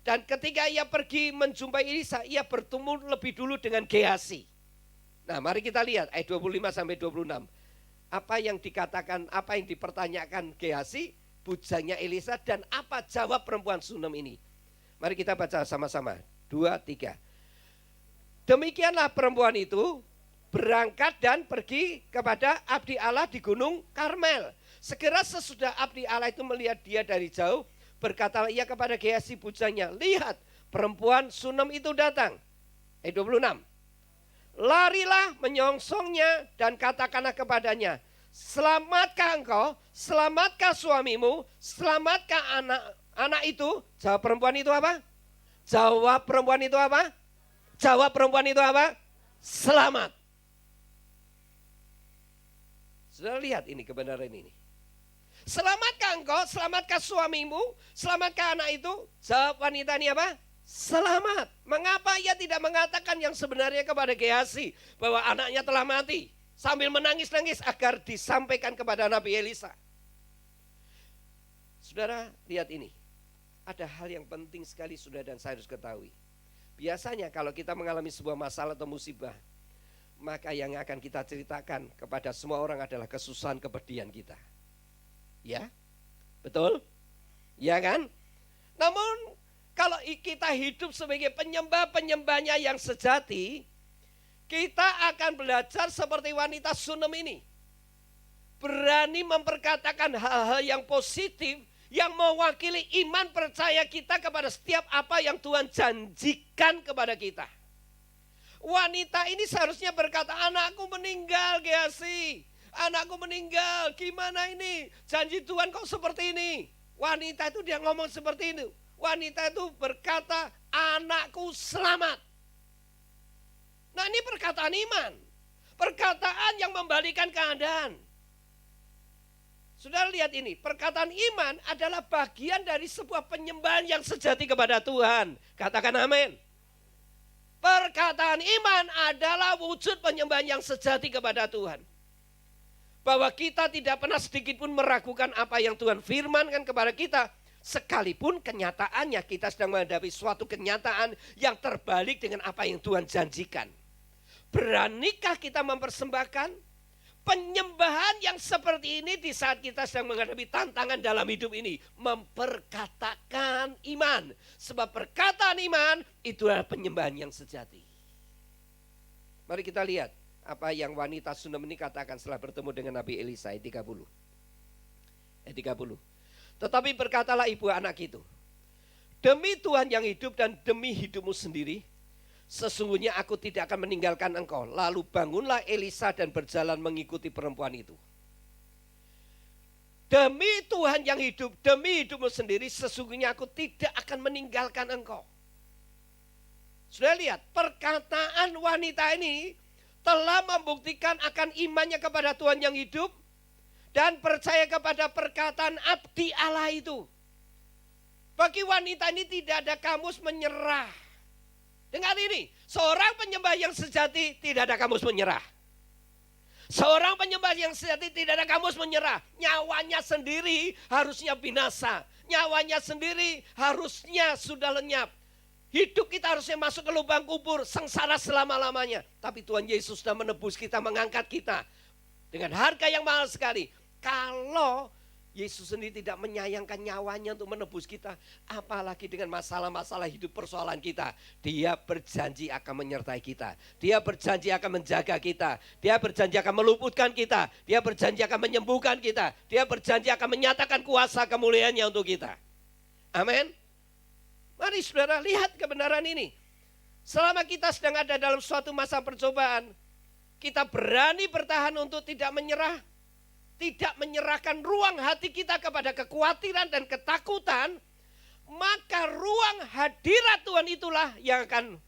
B: Dan ketika ia pergi menjumpai Elisa, ia bertemu lebih dulu dengan Gehazi. Nah, mari kita lihat ayat 25 sampai 26. Apa yang dikatakan, apa yang dipertanyakan Gehazi, bujangnya Elisa, dan apa jawab perempuan Sunem ini. Mari kita baca sama-sama. 2, 3. Demikianlah perempuan itu berangkat dan pergi kepada abdi Allah di Gunung Karmel. Segera sesudah abdi Allah itu melihat dia dari jauh, berkatalah ia kepada Gehazi bujangnya, lihat perempuan Sunem itu datang. Ayat 26. Larilah menyongsongnya dan katakanlah kepadanya, selamatkah engkau, selamatkah suamimu, selamatkah anak itu? Jawab perempuan itu apa? Jawab perempuan itu apa? Jawab perempuan itu apa? Selamat. Sudah lihat ini kebenaran ini. Selamatkah engkau, selamatkah suamimu, selamatkah anak itu? Jawab wanita ini apa? Selamat. Mengapa ia tidak mengatakan yang sebenarnya kepada Gehazi bahwa anaknya telah mati sambil menangis-nangis agar disampaikan kepada Nabi Elisa? Saudara, lihat ini. Ada hal yang penting sekali saudara dan saya harus ketahui. Biasanya kalau kita mengalami sebuah masalah atau musibah, maka yang akan kita ceritakan kepada semua orang adalah kesusahan, kepedihan kita. Ya? Betul? Ya kan? Namun kalau kita hidup sebagai penyembah-penyembahnya yang sejati, kita akan belajar seperti wanita Sunem ini. Berani memperkatakan hal-hal yang positif, yang mewakili iman percaya kita kepada setiap apa yang Tuhan janjikan kepada kita. Wanita ini seharusnya berkata, anakku meninggal Gehazi, anakku meninggal, gimana ini? Janji Tuhan kok seperti ini? Wanita itu dia ngomong seperti ini. Wanita itu berkata, anakku selamat. Nah ini perkataan iman. Perkataan yang membalikan keadaan. Saudara lihat ini, perkataan iman adalah bagian dari sebuah penyembahan yang sejati kepada Tuhan. Katakan amin. Perkataan iman adalah wujud penyembahan yang sejati kepada Tuhan. Bahwa kita tidak pernah sedikit pun meragukan apa yang Tuhan firmankan kepada kita. Sekalipun kenyataannya kita sedang menghadapi suatu kenyataan yang terbalik dengan apa yang Tuhan janjikan. Beranikah kita mempersembahkan penyembahan yang seperti ini di saat kita sedang menghadapi tantangan dalam hidup ini? Memperkatakan iman. Sebab perkataan iman itu adalah penyembahan yang sejati. Mari kita lihat apa yang wanita Sunem ini katakan setelah bertemu dengan Nabi Elisa ayat 30. Ayat 30. Tetapi berkatalah ibu anak itu, demi Tuhan yang hidup dan demi hidupmu sendiri, sesungguhnya aku tidak akan meninggalkan engkau. Lalu bangunlah Elisa dan berjalan mengikuti perempuan itu. Demi Tuhan yang hidup, demi hidupmu sendiri, sesungguhnya aku tidak akan meninggalkan engkau. Sudah lihat, perkataan wanita ini telah membuktikan akan imannya kepada Tuhan yang hidup dan percaya kepada perkataan abdi Allah itu. Bagi wanita ini tidak ada kamus menyerah. Dengar ini, seorang penyembah yang sejati tidak ada kamus menyerah. Seorang penyembah yang sejati tidak ada kamus menyerah. Nyawanya sendiri harusnya binasa. Nyawanya sendiri harusnya sudah lenyap. Hidup kita harusnya masuk ke lubang kubur, sengsara selama-lamanya. Tapi Tuhan Yesus sudah menebus kita, mengangkat kita dengan harga yang mahal sekali. Kalau Yesus sendiri tidak menyayangkan nyawanya untuk menebus kita, apalagi dengan masalah-masalah hidup persoalan kita. Dia berjanji akan menyertai kita. Dia berjanji akan menjaga kita. Dia berjanji akan meluputkan kita. Dia berjanji akan menyembuhkan kita. Dia berjanji akan menyatakan kuasa kemuliaannya untuk kita. Amin. Mari saudara lihat kebenaran ini. Selama kita sedang ada dalam suatu masa percobaan, kita berani bertahan untuk tidak menyerah. Tidak menyerahkan ruang hati kita kepada kekhawatiran dan ketakutan, maka ruang hadirat Tuhan itulah yang akan,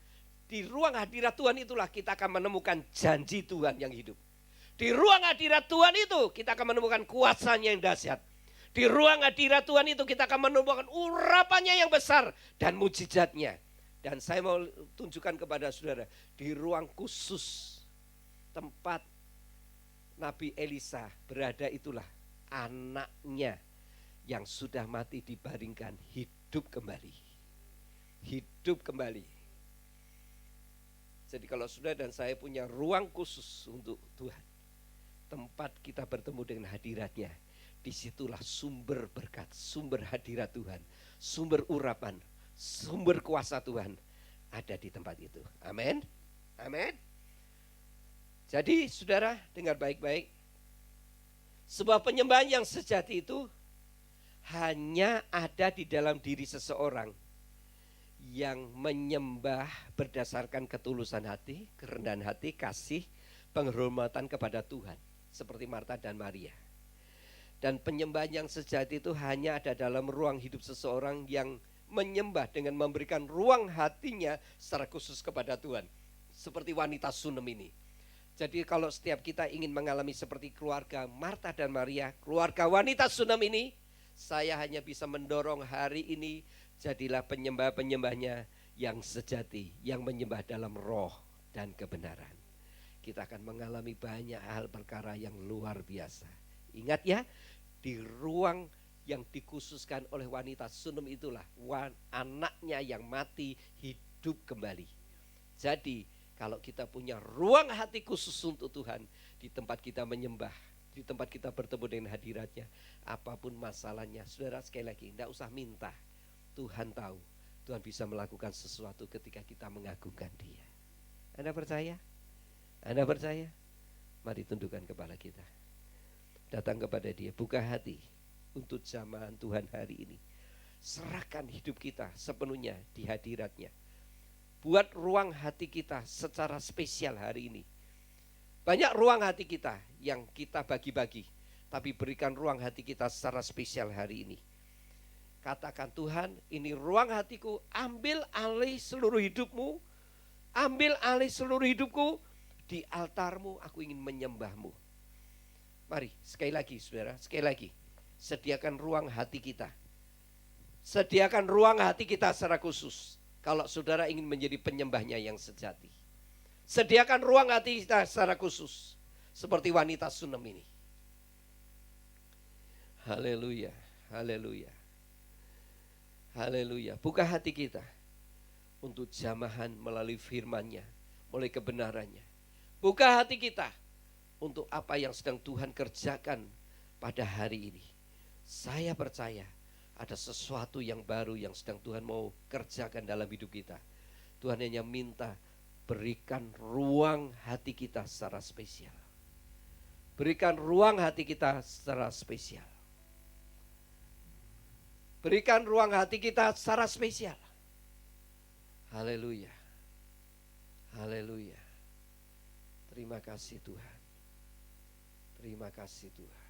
B: di ruang hadirat Tuhan itulah kita akan menemukan janji Tuhan yang hidup. Di ruang hadirat Tuhan itu kita akan menemukan kuasanya yang dahsyat. Di ruang hadirat Tuhan itu kita akan menemukan urapannya yang besar dan mujizatnya. Dan saya mau tunjukkan kepada saudara, di ruang khusus tempat Nabi Elisa berada itulah anaknya yang sudah mati dibaringkan hidup kembali. Hidup kembali. Jadi kalau saudara dan saya punya ruang khusus untuk Tuhan, tempat kita bertemu dengan hadiratnya, disitulah sumber berkat, sumber hadirat Tuhan, sumber urapan, sumber kuasa Tuhan ada di tempat itu. Amin. Amin. Jadi saudara dengar baik-baik, sebuah penyembahan yang sejati itu hanya ada di dalam diri seseorang yang menyembah berdasarkan ketulusan hati, kerendahan hati, kasih, penghormatan kepada Tuhan. Seperti Marta dan Maria. Dan penyembahan yang sejati itu hanya ada dalam ruang hidup seseorang yang menyembah dengan memberikan ruang hatinya secara khusus kepada Tuhan. Seperti wanita Sunem ini. Jadi kalau setiap kita ingin mengalami seperti keluarga Marta dan Maria, keluarga wanita Sunem ini, saya hanya bisa mendorong hari ini jadilah penyembah-penyembahnya yang sejati, yang menyembah dalam roh dan kebenaran. Kita akan mengalami banyak hal perkara yang luar biasa. Ingat ya, di ruang yang dikhususkan oleh wanita Sunem itulah anaknya yang mati hidup kembali. Jadi kalau kita punya ruang hati khusus untuk Tuhan, di tempat kita menyembah, di tempat kita bertemu dengan hadiratnya, apapun masalahnya, saudara sekali lagi, tidak usah minta. Tuhan tahu, Tuhan bisa melakukan sesuatu ketika kita mengagungkan Dia. Anda percaya? Anda percaya? Mari tundukkan kepala kita. Datang kepada Dia, buka hati untuk zaman Tuhan hari ini. Serahkan hidup kita sepenuhnya di hadiratnya. Buat ruang hati kita secara spesial hari ini. Banyak ruang hati kita yang kita bagi-bagi, tapi berikan ruang hati kita secara spesial hari ini. Katakan, Tuhan, ini ruang hatiku, ambil alih seluruh hidupmu, ambil alih seluruh hidupku, di altarmu aku ingin menyembahmu. Mari sekali lagi saudara, sekali lagi, sediakan ruang hati kita. Sediakan ruang hati kita secara khusus. Kalau saudara ingin menjadi penyembahnya yang sejati, sediakan ruang hati kita secara khusus, seperti wanita Sunem ini. Haleluya, haleluya, haleluya. Buka hati kita untuk jamahan melalui firman-Nya, melalui kebenarannya. Buka hati kita untuk apa yang sedang Tuhan kerjakan pada hari ini. Saya percaya ada sesuatu yang baru yang sedang Tuhan mau kerjakan dalam hidup kita. Tuhan hanya minta berikan ruang hati kita secara spesial. Berikan ruang hati kita secara spesial. Berikan ruang hati kita secara spesial. Haleluya. Haleluya. Terima kasih Tuhan. Terima kasih Tuhan.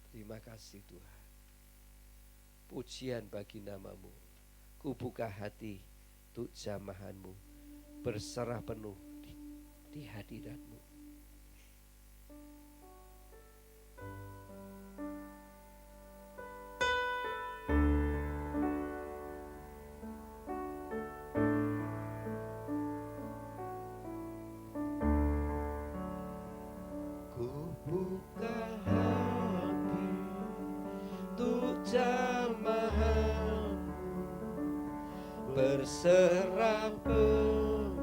B: Terima kasih Tuhan. Pujian bagi nama-Mu. Ku buka hati untuk jamahan-Mu, berserah penuh di hadirat-Mu. Ku buka hati untuk jamahan-Mu, berserah penuh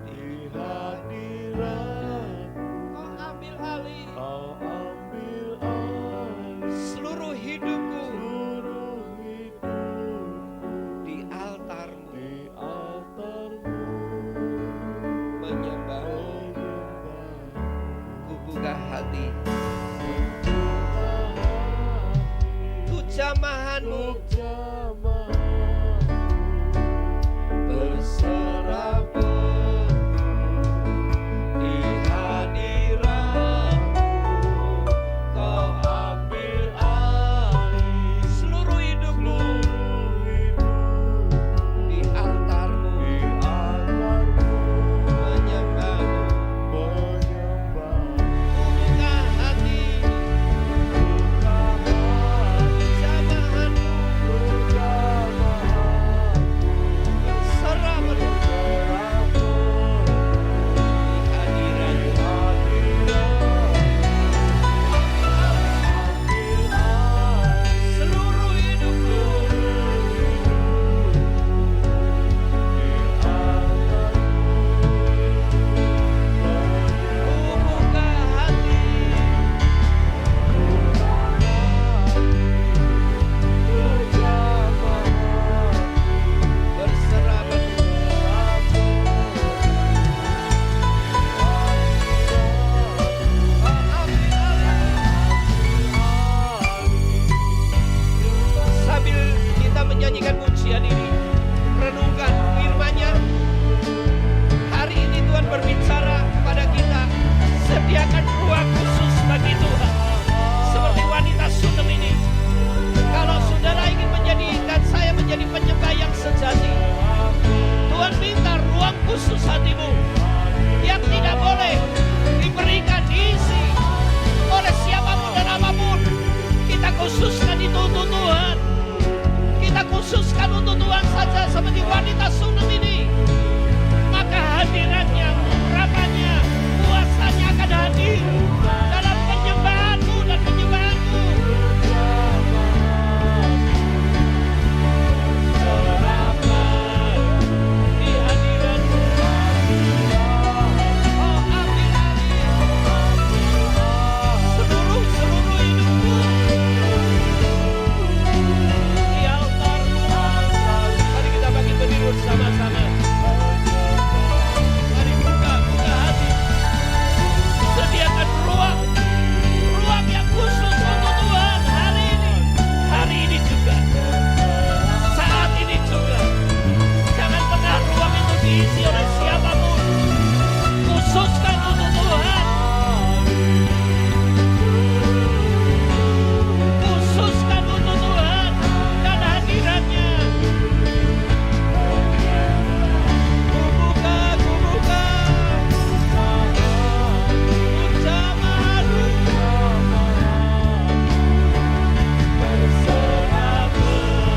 C: di hadirat.
B: Kau ambil alih
C: Kau ambil alih
B: seluruh hidupku
C: seluruh hidupku
B: di altar-Mu,
C: di altar-Mu,
B: menyembah-Mu. Ku buka hati untuk jamahan-Mu, berserah penuh di hadirat-Mu. Kau ambil alih seluruh hidupku di altar-Mu, menyembah-Mu. Ku buka hati jamahan-Mu, berserah penuh di hadirat-Mu. Seluruh hidupku ku buka hati berserah penuh. Kau ambil alih. Sambil kita menyanyikan pujian ini, renungkan firman-Nya. Hari ini Tuhan berbicara kepada kita, sediakan ruang khusus bagi Tuhan. Seperti wanita Sunem ini, kalau saudara ingin menjadikan saya menjadi penyembah yang sejati, Tuhan minta ruang khusus hatimu yang tidak boleh diberikan, diisi oleh siapapun dan apapun. Kita khususkan itu untuk Tuhan. Kita khususkan untuk Tuhan saja seperti wanita Sunem ini. Maka hadiratnya, urapannya, kuasanya akan hadir dalam penyembahanmu dan penyembahanku. Di hadiratmu, kau ambil alih seluruh hidupku di altar-Mu. Mari kita bagi berdiri bersama-sama. Mari buka hati. Sediakan ruang yang khusus untuk Tuhan hari ini juga, saat ini juga. Jangan pernah ruang itu diisi oleh siapapun. Khususkan untuk Tuhan. Khususkan untuk Tuhan dan hadirat-Nya. Ku buka jamahan-Mu, berserah penuh.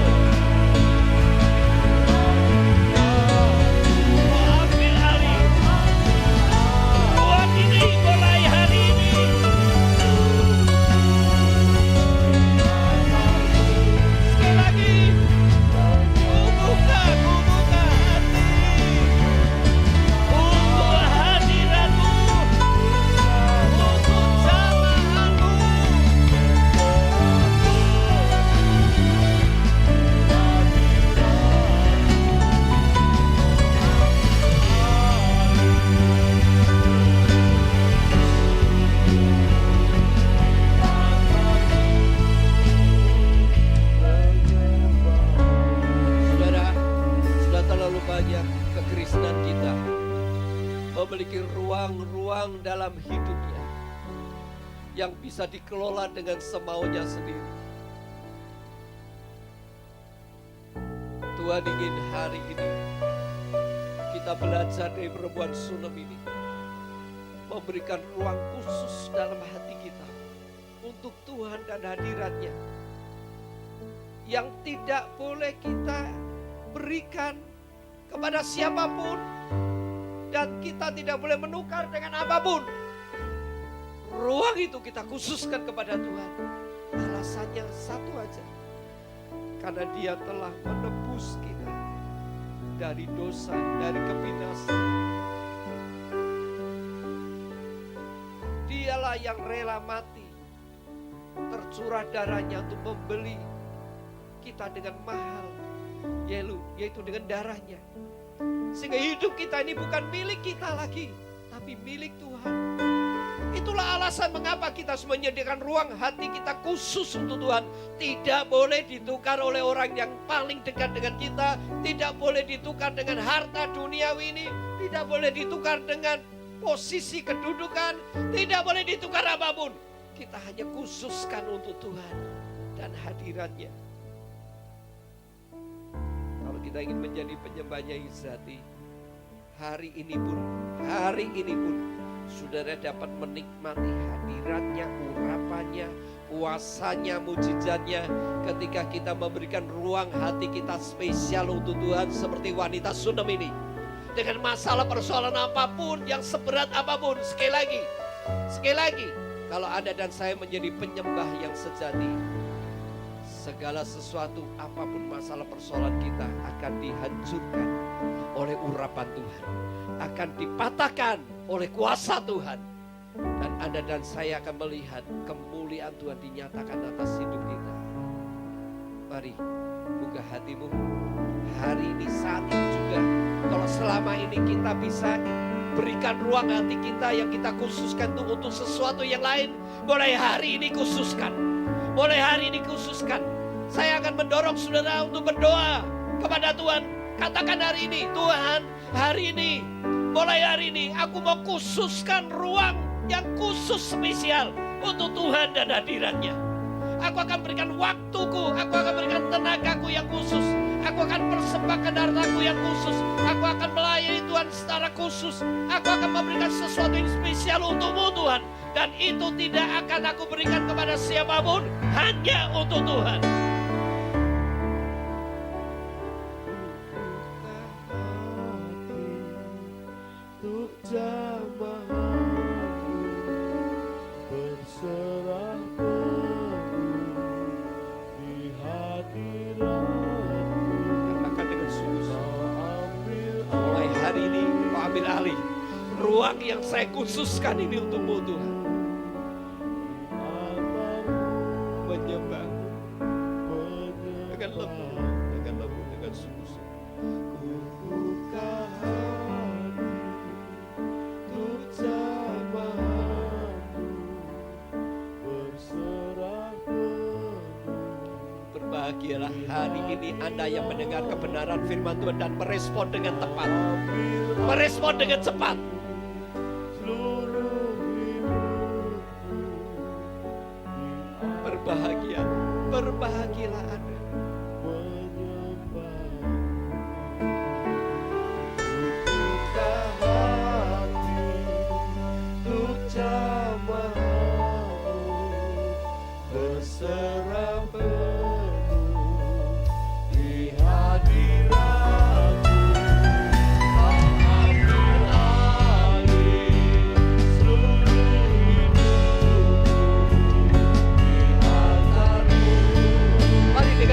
B: Kau ambil alih ruang ini mulai hari ini. Sekali lagi, ku buka hati untuk hadirat-Mu, untuk jamahan-Mu. Saudara, sudah terlalu banyak kekristenan kita memiliki ruang-ruang dalam hidupnya yang bisa dikelola dengan semaunya sendiri. Tuhan ingin hari ini kita belajar dari perempuan Sunem ini, memberikan ruang khusus dalam hati kita untuk Tuhan dan hadiratnya, yang tidak boleh kita berikan kepada siapapun, dan kita tidak boleh menukar dengan apapun. Ruang itu kita khususkan kepada Tuhan. Alasannya satu aja, karena Dia telah menebus kita dari dosa, dari kebinasaan. Dialah yang rela mati, tercurah darahnya untuk membeli kita dengan mahal, yaitu dengan darahnya. Sehingga hidup kita ini bukan milik kita lagi, tapi milik Tuhan. Itulah alasan mengapa kita harus menyediakan ruang hati kita khusus untuk Tuhan. Tidak boleh ditukar oleh orang yang paling dekat dengan kita. Tidak boleh ditukar dengan harta duniawi ini. Tidak boleh ditukar dengan posisi kedudukan. Tidak boleh ditukar apapun. Kita hanya khususkan untuk Tuhan dan hadiratnya. Kalau kita ingin menjadi penyembahnya sejati, hari ini pun saudara dapat menikmati hadiratnya, urapannya, kuasanya, mujizatnya ketika kita memberikan ruang hati kita spesial untuk Tuhan, seperti wanita Sunem ini. Dengan masalah persoalan apapun, yang seberat apapun, sekali lagi, kalau Anda dan saya menjadi penyembah yang sejati, segala sesuatu apapun masalah persoalan kita akan dihancurkan oleh urapan Tuhan, akan dipatahkan oleh kuasa Tuhan, dan Anda dan saya akan melihat kemuliaan Tuhan dinyatakan atas hidup kita. Mari buka hatimu hari ini, saat ini juga. Kalau selama ini kita bisa berikan ruang hati kita yang kita khususkan untuk sesuatu yang lain, mulai hari ini khususkan. Saya akan mendorong saudara untuk berdoa kepada Tuhan. Katakan hari ini, Tuhan, mulai hari ini aku mau khususkan ruang yang khusus spesial untuk Tuhan dan hadiratnya. Aku akan berikan waktuku, aku akan berikan tenagaku yang khusus. Aku akan persembahkan hartaku yang khusus. Aku akan melayani Tuhan secara khusus. Aku akan memberikan sesuatu yang spesial untukmu Tuhan. Dan itu tidak akan aku berikan kepada siapapun, hanya untuk Tuhan.
C: Untuk jamaahmu berserah penuh di hadiratmu.
B: Katakan dengan sungguh-sungguh,
C: Ambil
B: mulai hari ini kau ambil alih ruang yang saya khususkan ini untukmu Tuhan. Menyembah dengan lembut, dengan sungguh-sungguh.
C: Ku buka hati untuk jamaahmu berserah penuh.
B: Berbahagialah hari ini Anda yang mendengar kebenaran firman Tuhan dan merespon dengan tepat, merespon dengan cepat.
C: Seluruh hidupku
B: Berbahagialah Anda.
C: menyembah. Buka hati untuk jamaahmu berserah penuh di hadiratmu. Kau ambil alih seluruh hidupku di altarmu.
B: Mari dengan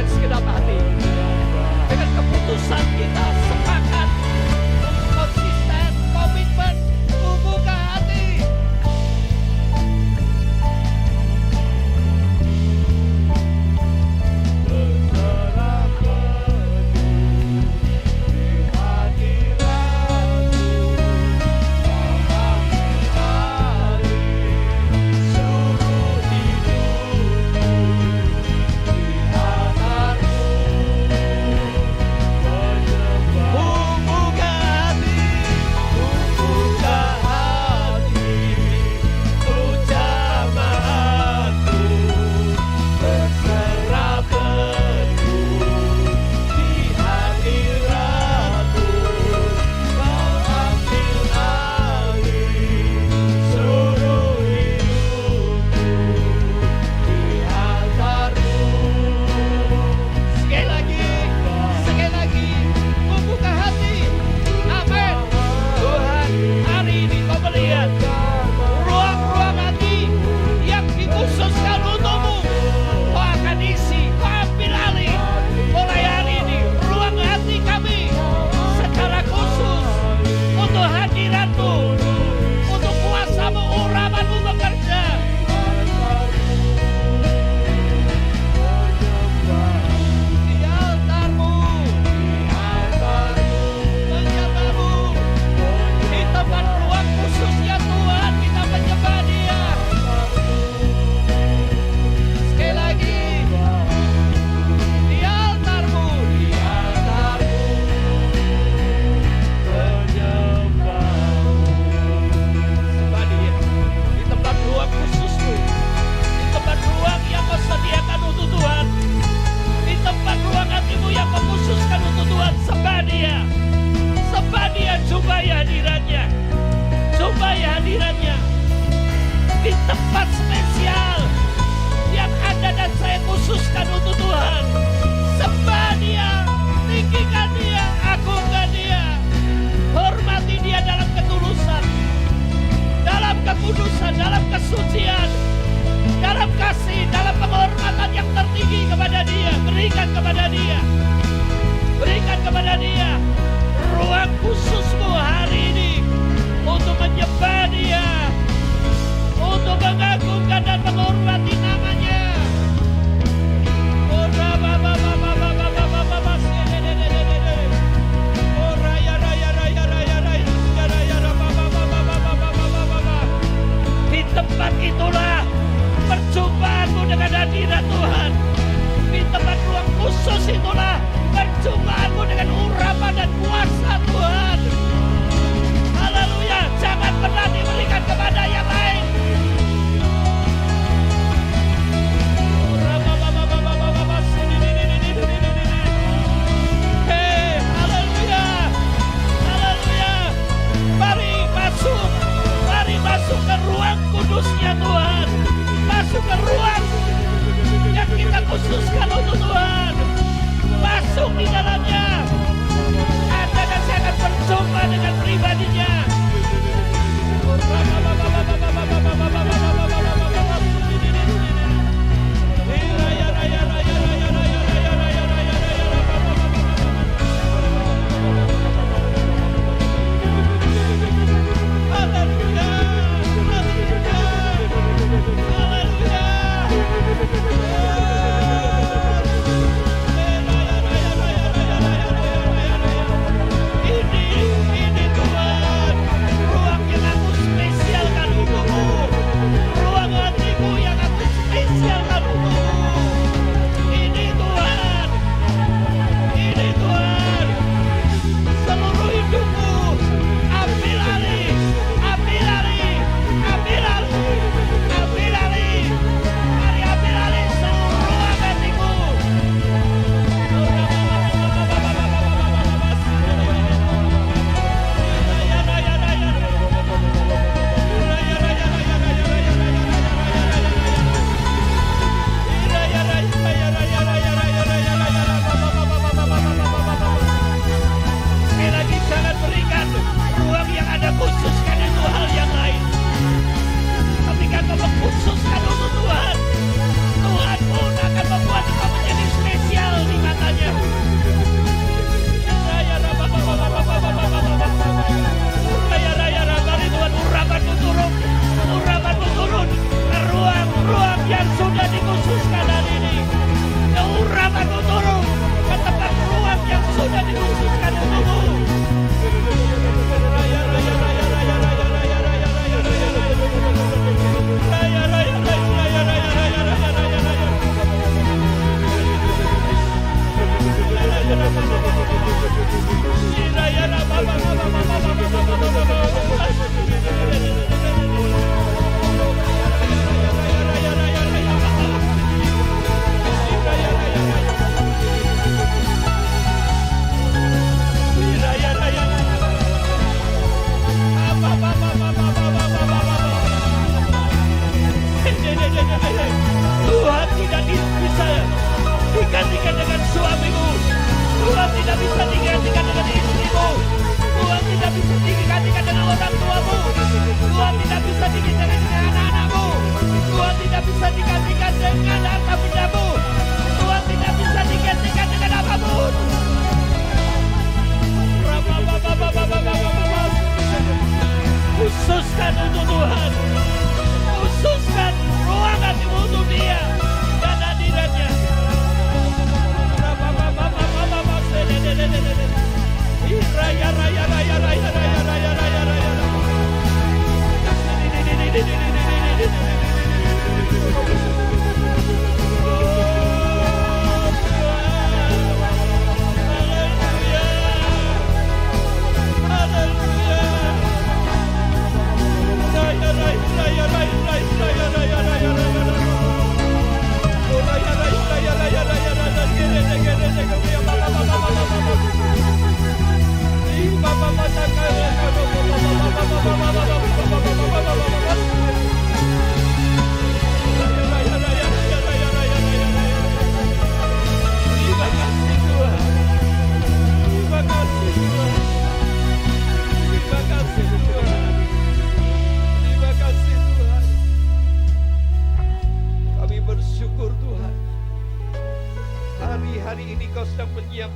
B: tempat spesial yang Anda dan saya khususkan untuk Tuhan. Sembah Dia, tinggikan Dia, agungkan Dia, hormati Dia dalam ketulusan, dalam kekudusan, dalam kesucian, dalam kasih, dalam penghormatan yang tertinggi kepada Dia. Berikan kepada Dia, berikan kepada Dia ruang khususmu hari ini untuk menyembah Dia, untuk mengagungkan dan menghormati namanya. Di tempat itulah perjumpaanmu dengan hadirat Tuhan. Di tempat ruang khusus itulah perjumpaanmu dengan urapan dan kuasa Tuhan. Haleluya, jangan pernah diberikan kepada yang lain. Hei, haleluya, haleluya. Mari masuk ke ruang kudusnya Tuhan. Masuk ke ruang yang kita khususkan untuk Tuhan. Masuk di dalamnya. Anda dan saya akan berjumpa dengan pribadinya. Ini Tuhan, ruang yang aku spesialkan untukmu, ruang hatiku yang aku spesialkan untukmu. Ini Tuhan, seluruh hidupmu, ambil alih, ambil alih, ambil alih, ambil alih. Mari ambil alih seluruh ruang hatiku. Sekali lagi jangan berikan ruang yang Anda khususkan itu hal yang lain. Ketika kau mengkhususkan untuk Tuhan, Tuhan pun akan membuat kau menjadi spesial di matanya. Mari Tuhan, urapanmu turun ke ruang yang sudah dikhususkan hari ini. Urapanmu turun ke tempat ruang yang sudah dikhususkan untukmu. Tuhan tidak bisa digantikan dengan suamimu. Tuhan tidak bisa digantikan dengan istrimu. Tuhan tidak bisa digantikan dengan orang tuamu. Tuhan tidak bisa digantikan dengan anak-anakmu. Tuhan tidak bisa digantikan dengan harta bendamu. Tuhan tidak bisa digantikan dengan apapun. Khususkan untuk Tuhan. Khususkan ruang hatimu untuk Dia dan hadiratnya.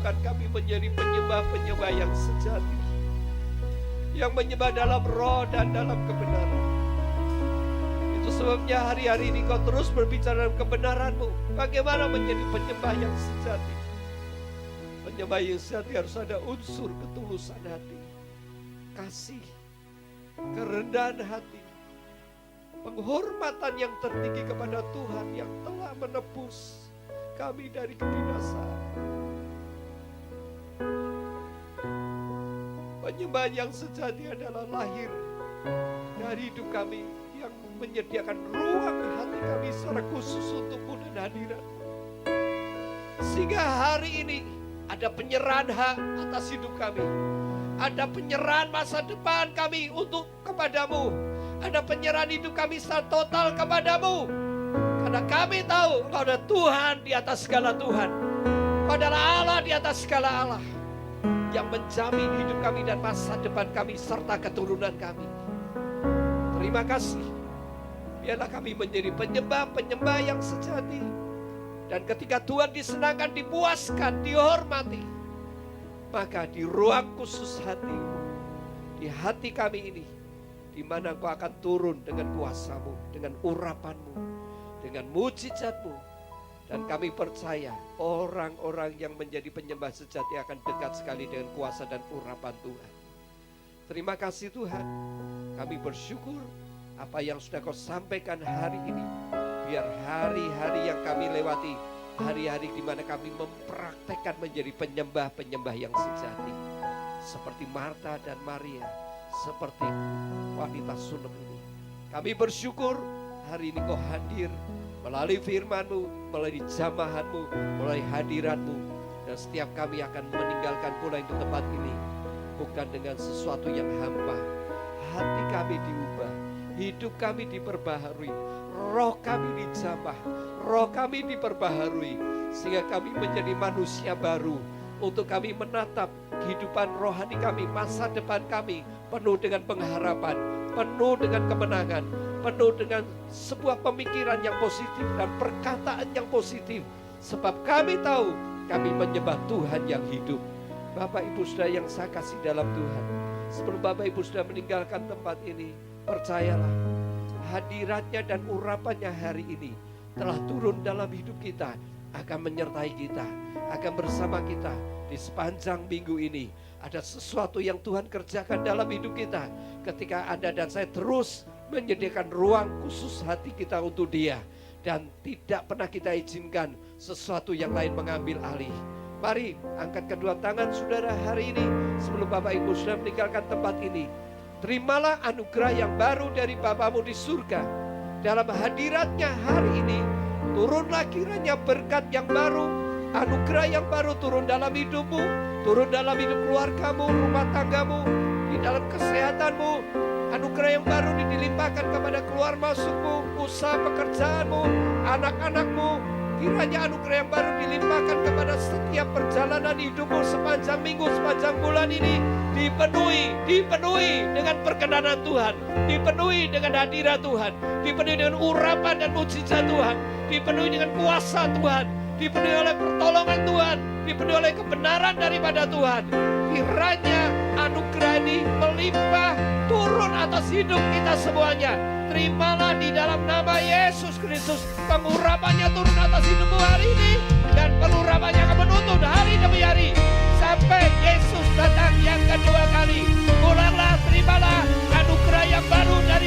B: mampukan kami menjadi penyembah-penyembah yang sejati, yang menyembah dalam roh dan dalam kebenaran. Itu sebabnya hari-hari ini Kau terus berbicara dalam kebenaran-Mu. Bagaimana menjadi penyembah yang sejati? Penyembah yang sejati harus ada unsur ketulusan hati, kasih, kerendahan hati, penghormatan yang tertinggi kepada Tuhan yang telah menebus kami dari kebinasaan. Penyembahan yang sejati adalah lahir dari hidup kami yang menyediakan ruang hati kami secara khusus untuk-Mu dan hadirat. Sehingga hari ini ada penyerahan hak atas hidup kami. Ada penyerahan masa depan kami untuk kepada-Mu. Ada penyerahan hidup kami secara total kepada-Mu. Karena kami tahu Engkau adalah Tuhan di atas segala Tuhan. Engkau adalah Allah di atas segala Allah, yang menjamin hidup kami dan masa depan kami serta keturunan kami. Terima kasih. Biarlah kami menjadi penyembah-penyembah yang sejati. Dan ketika Tuhan disenangkan, dipuaskan, dihormati, maka di ruang khusus hati, di hati kami ini, di mana Engkau akan turun dengan kuasa-Mu, dengan urapan-Mu, dengan mujizat-Mu. Dan kami percaya orang-orang yang menjadi penyembah sejati akan dekat sekali dengan kuasa dan urapan Tuhan. Terima kasih Tuhan. Kami bersyukur apa yang sudah Kau sampaikan hari ini. Biar hari-hari yang kami lewati, hari-hari di mana kami mempraktekkan menjadi penyembah-penyembah yang sejati. Seperti Marta dan Maria, seperti wanita sunam ini. Kami bersyukur hari ini Kau hadir melalui firman-Mu, melalui jamahan-Mu, melalui hadirat-Mu. Dan setiap kami akan meninggalkan pula itu tempat ini, bukan dengan sesuatu yang hampa. Hati kami diubah, hidup kami diperbaharui, roh kami dijamah, roh kami diperbaharui, sehingga kami menjadi manusia baru. Untuk kami menatap kehidupan rohani kami, masa depan kami penuh dengan pengharapan, penuh dengan kemenangan, penuh dengan sebuah pemikiran yang positif dan perkataan yang positif. Sebab kami tahu kami menyembah Tuhan yang hidup. Bapak Ibu Saudara yang saya kasih dalam Tuhan, sebelum Bapak Ibu Saudara meninggalkan tempat ini, percayalah hadiratnya dan urapannya hari ini telah turun dalam hidup kita, akan menyertai kita, akan bersama kita di sepanjang minggu ini. Ada sesuatu yang Tuhan kerjakan dalam hidup kita ketika Anda dan saya terus menyediakan ruang khusus hati kita untuk Dia, dan tidak pernah kita izinkan sesuatu yang lain mengambil alih. Mari angkat kedua tangan saudara hari ini sebelum Bapak Ibu sudah meninggalkan tempat ini. Terimalah anugerah yang baru dari Bapamu di surga. Dalam hadiratnya hari ini, turunlah kiranya berkat yang baru, anugerah yang baru turun dalam hidupmu, turun dalam hidup keluargamu, rumah tanggamu, di dalam kesehatanmu. Anugerah yang baru dilimpahkan kepada keluar masukmu, usaha pekerjaanmu, anak-anakmu. Kiranya anugerah yang baru dilimpahkan kepada setiap perjalanan hidupmu sepanjang minggu, sepanjang bulan ini. Dipenuhi dengan perkenanan Tuhan, dipenuhi dengan hadirat Tuhan, dipenuhi dengan urapan dan mujizat Tuhan, dipenuhi dengan kuasa Tuhan, dipenuhi oleh pertolongan Tuhan, dipenuhi oleh kebenaran daripada Tuhan. Kiranya anugerah ini melimpah turun atas hidup kita semuanya. Terimalah di dalam nama Yesus Kristus. Pengurapannya turun atas hidupmu hari ini, dan pengurapannya akan menuntun hari demi hari sampai Yesus datang yang kedua kali. Pulanglah, terimalah anugerah yang baru dari